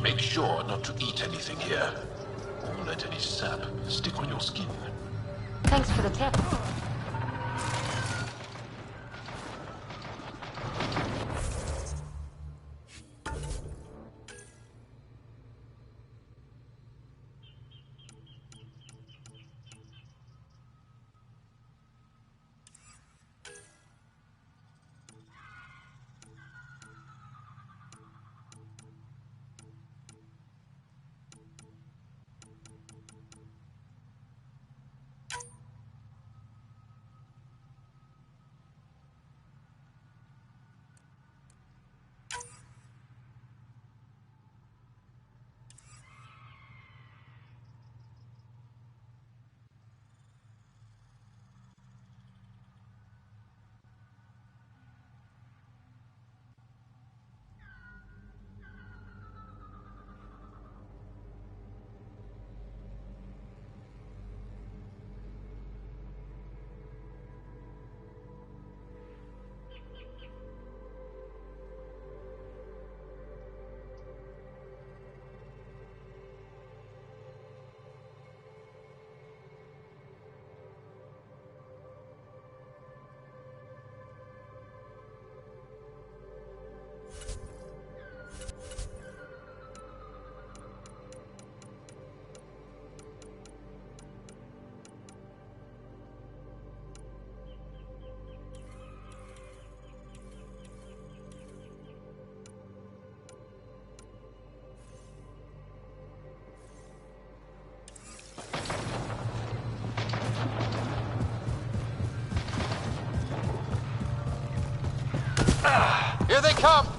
Make sure not to eat anything here, or let any sap stick on your skin.
Thanks for the tip.
come!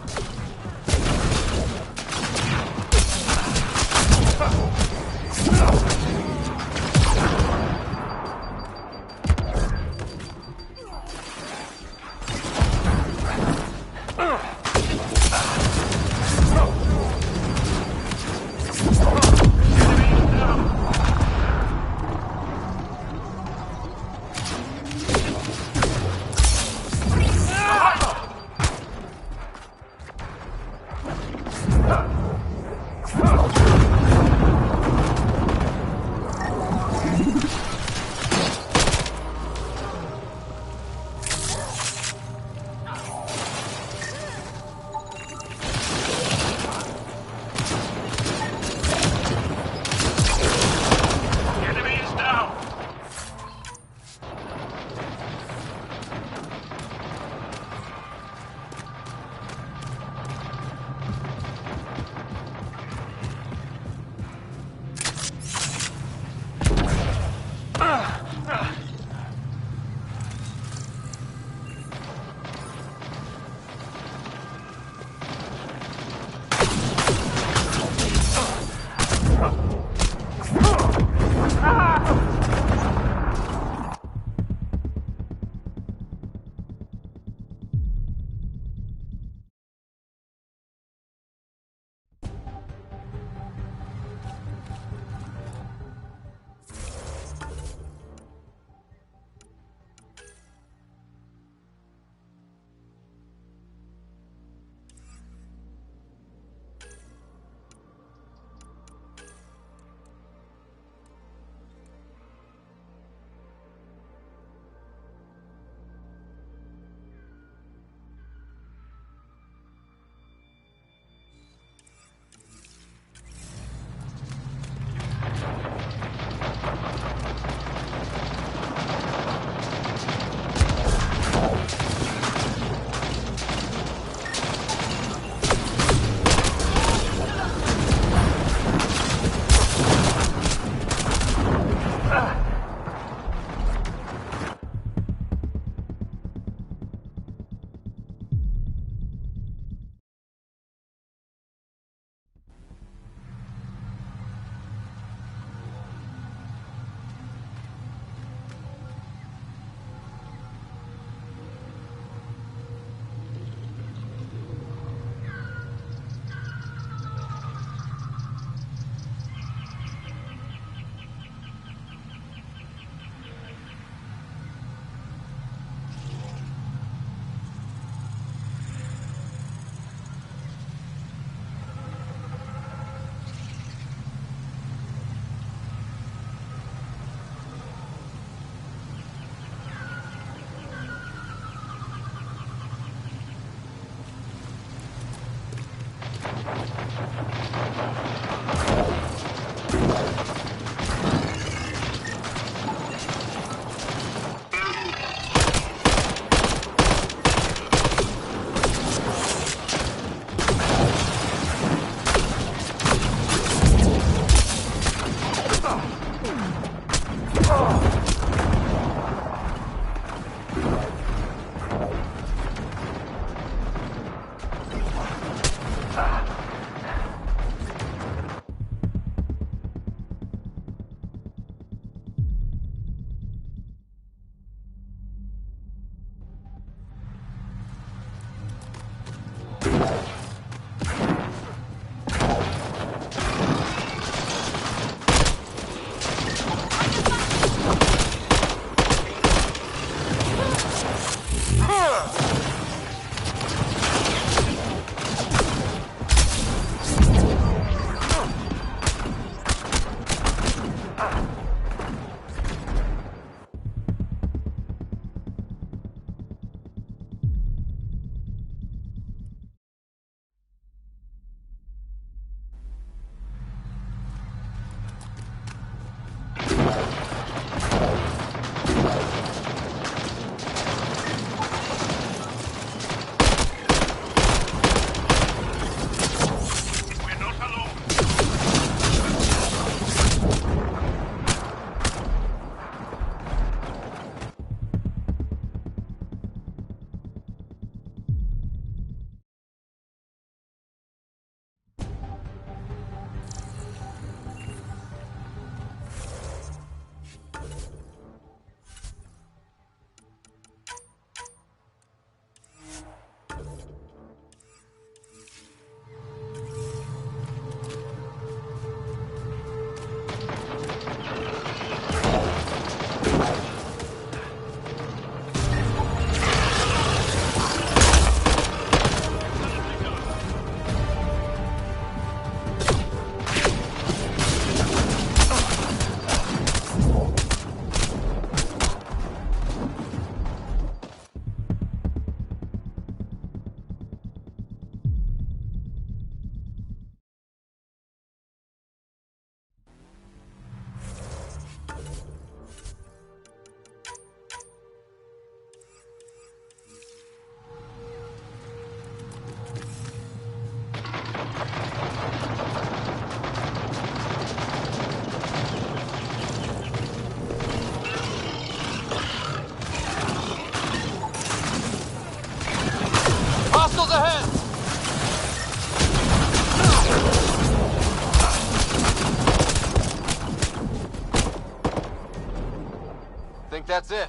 think that's it.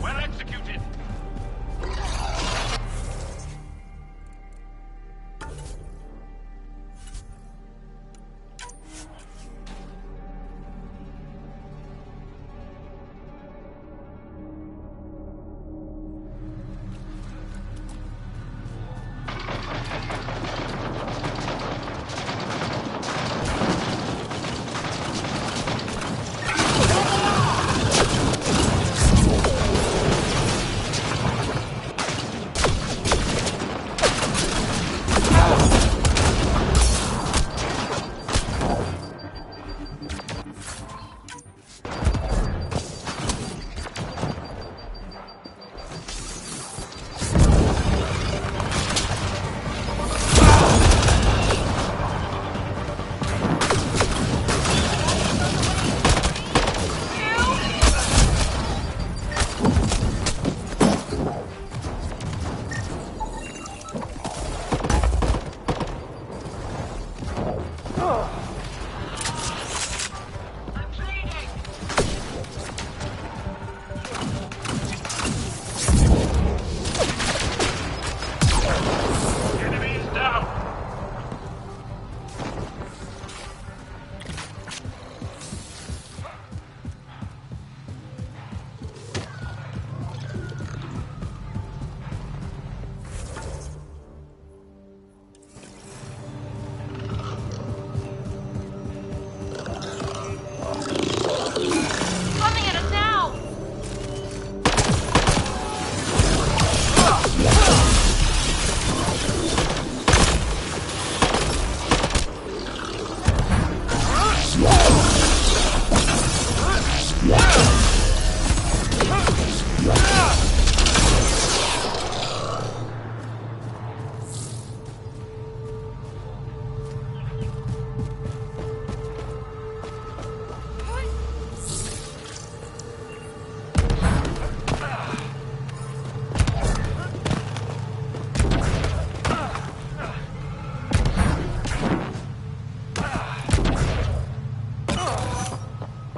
Well executed.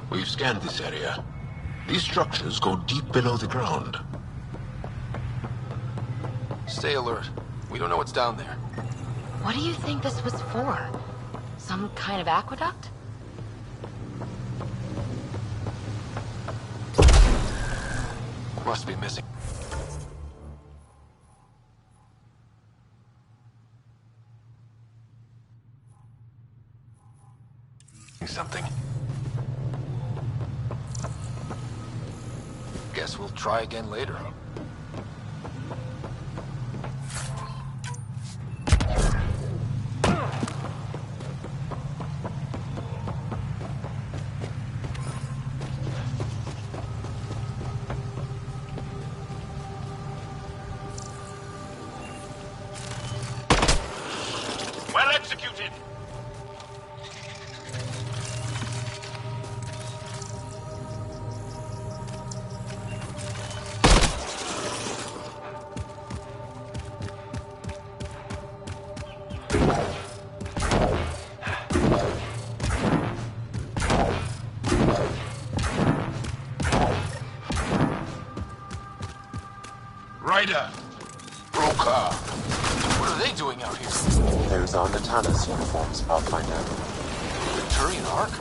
We've scanned this area. These structures go deep below the ground.
Stay alert. We don't know what's down there.
What do you think this was for? Some kind of aqueduct?
Must be missing. Something. Guess we'll try again later.
Well executed.
Ryder! Broker!
What are they doing out here?
Those are Natana's uniforms, Pathfinder.
The Turian Ark?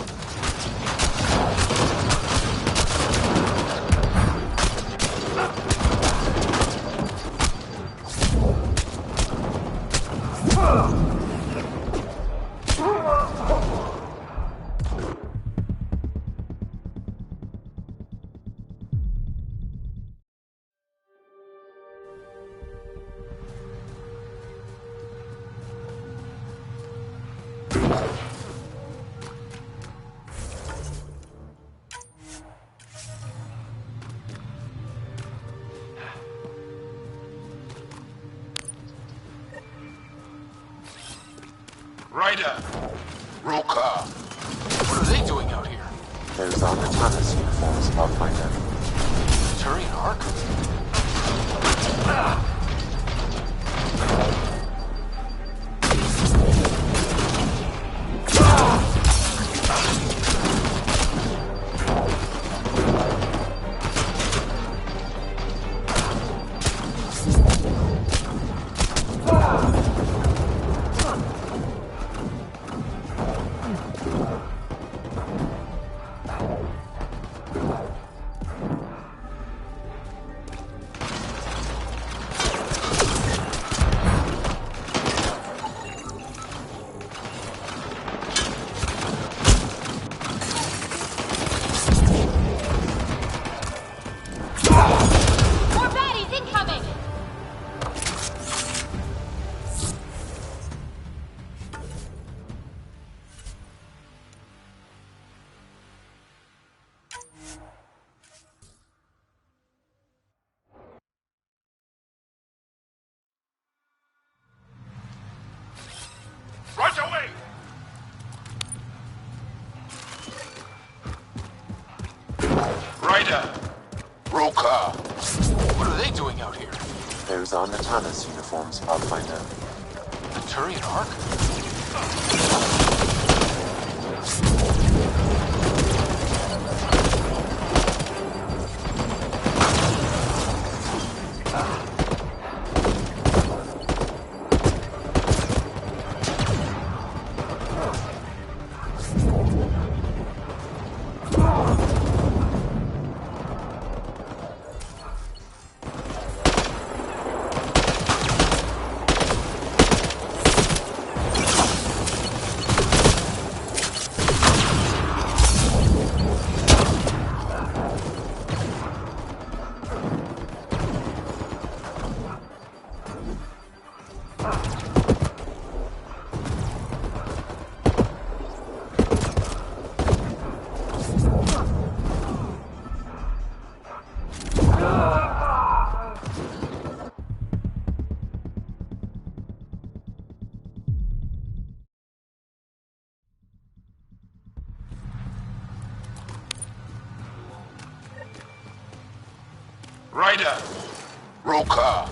Ryder! Broker!
What are they doing out here?
Those are Natana's uniforms, Pathfinder.
The Turian Ark?
Ryder! Roka!
What are they doing out here?
Those are Natana's uniforms, Pathfinder.
The Turian Ark?
Ryder! Roka!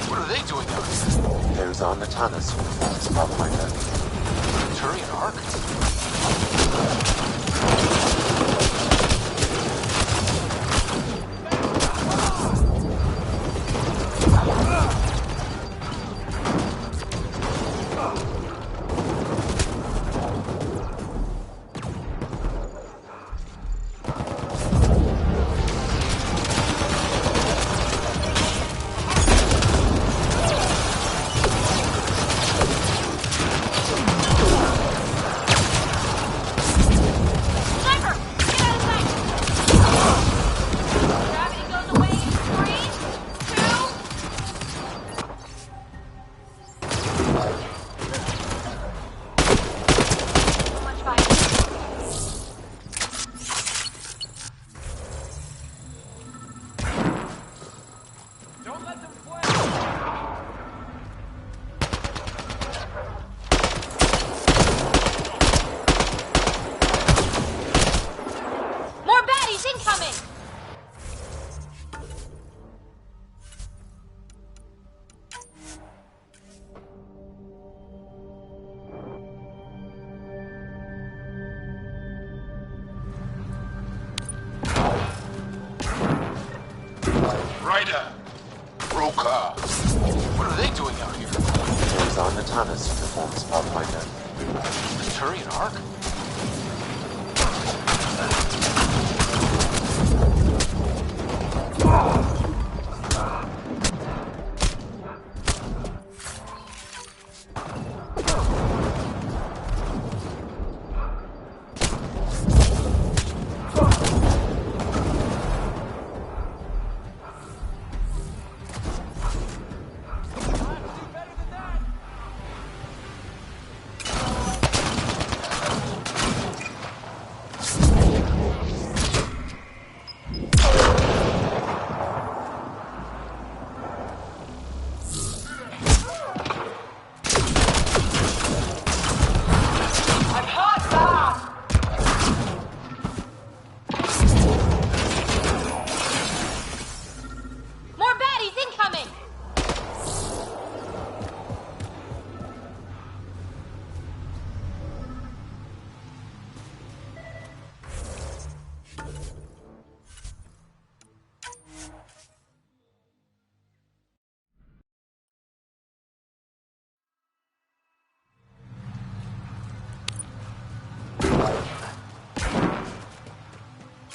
What are they doing out here?
Those are Natana's uniforms, Pathfinder.
The Turian Ark?
Ryder! Roka!
What are they doing out here?
Those are Natana's uniforms, Pathfinder.
The Turian Ark?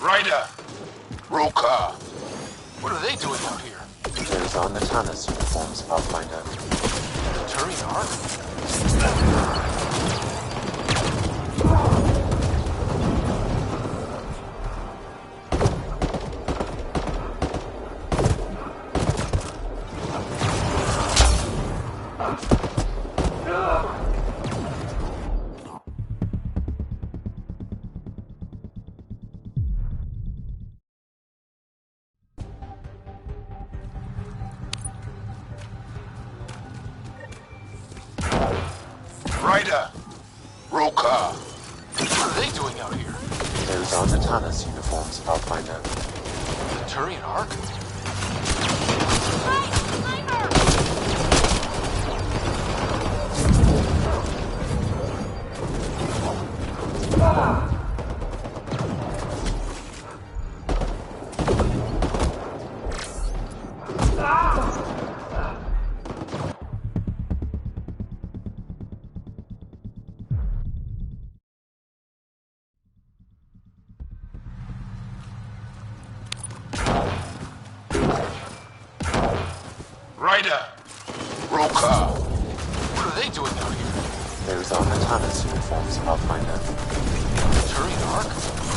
Ryder! Roka!
What are they doing out here?
Those are Natana's uniforms, Pathfinder.
The Turian Ark?
Ryder! Roka!
What are they doing out here?
Those are Natana's uniforms, Pathfinder.
Turian Ark?
Ryder! Roka!
What are they doing down here?
Those are Katana's uniforms, Pathfinder.
Turian Ark?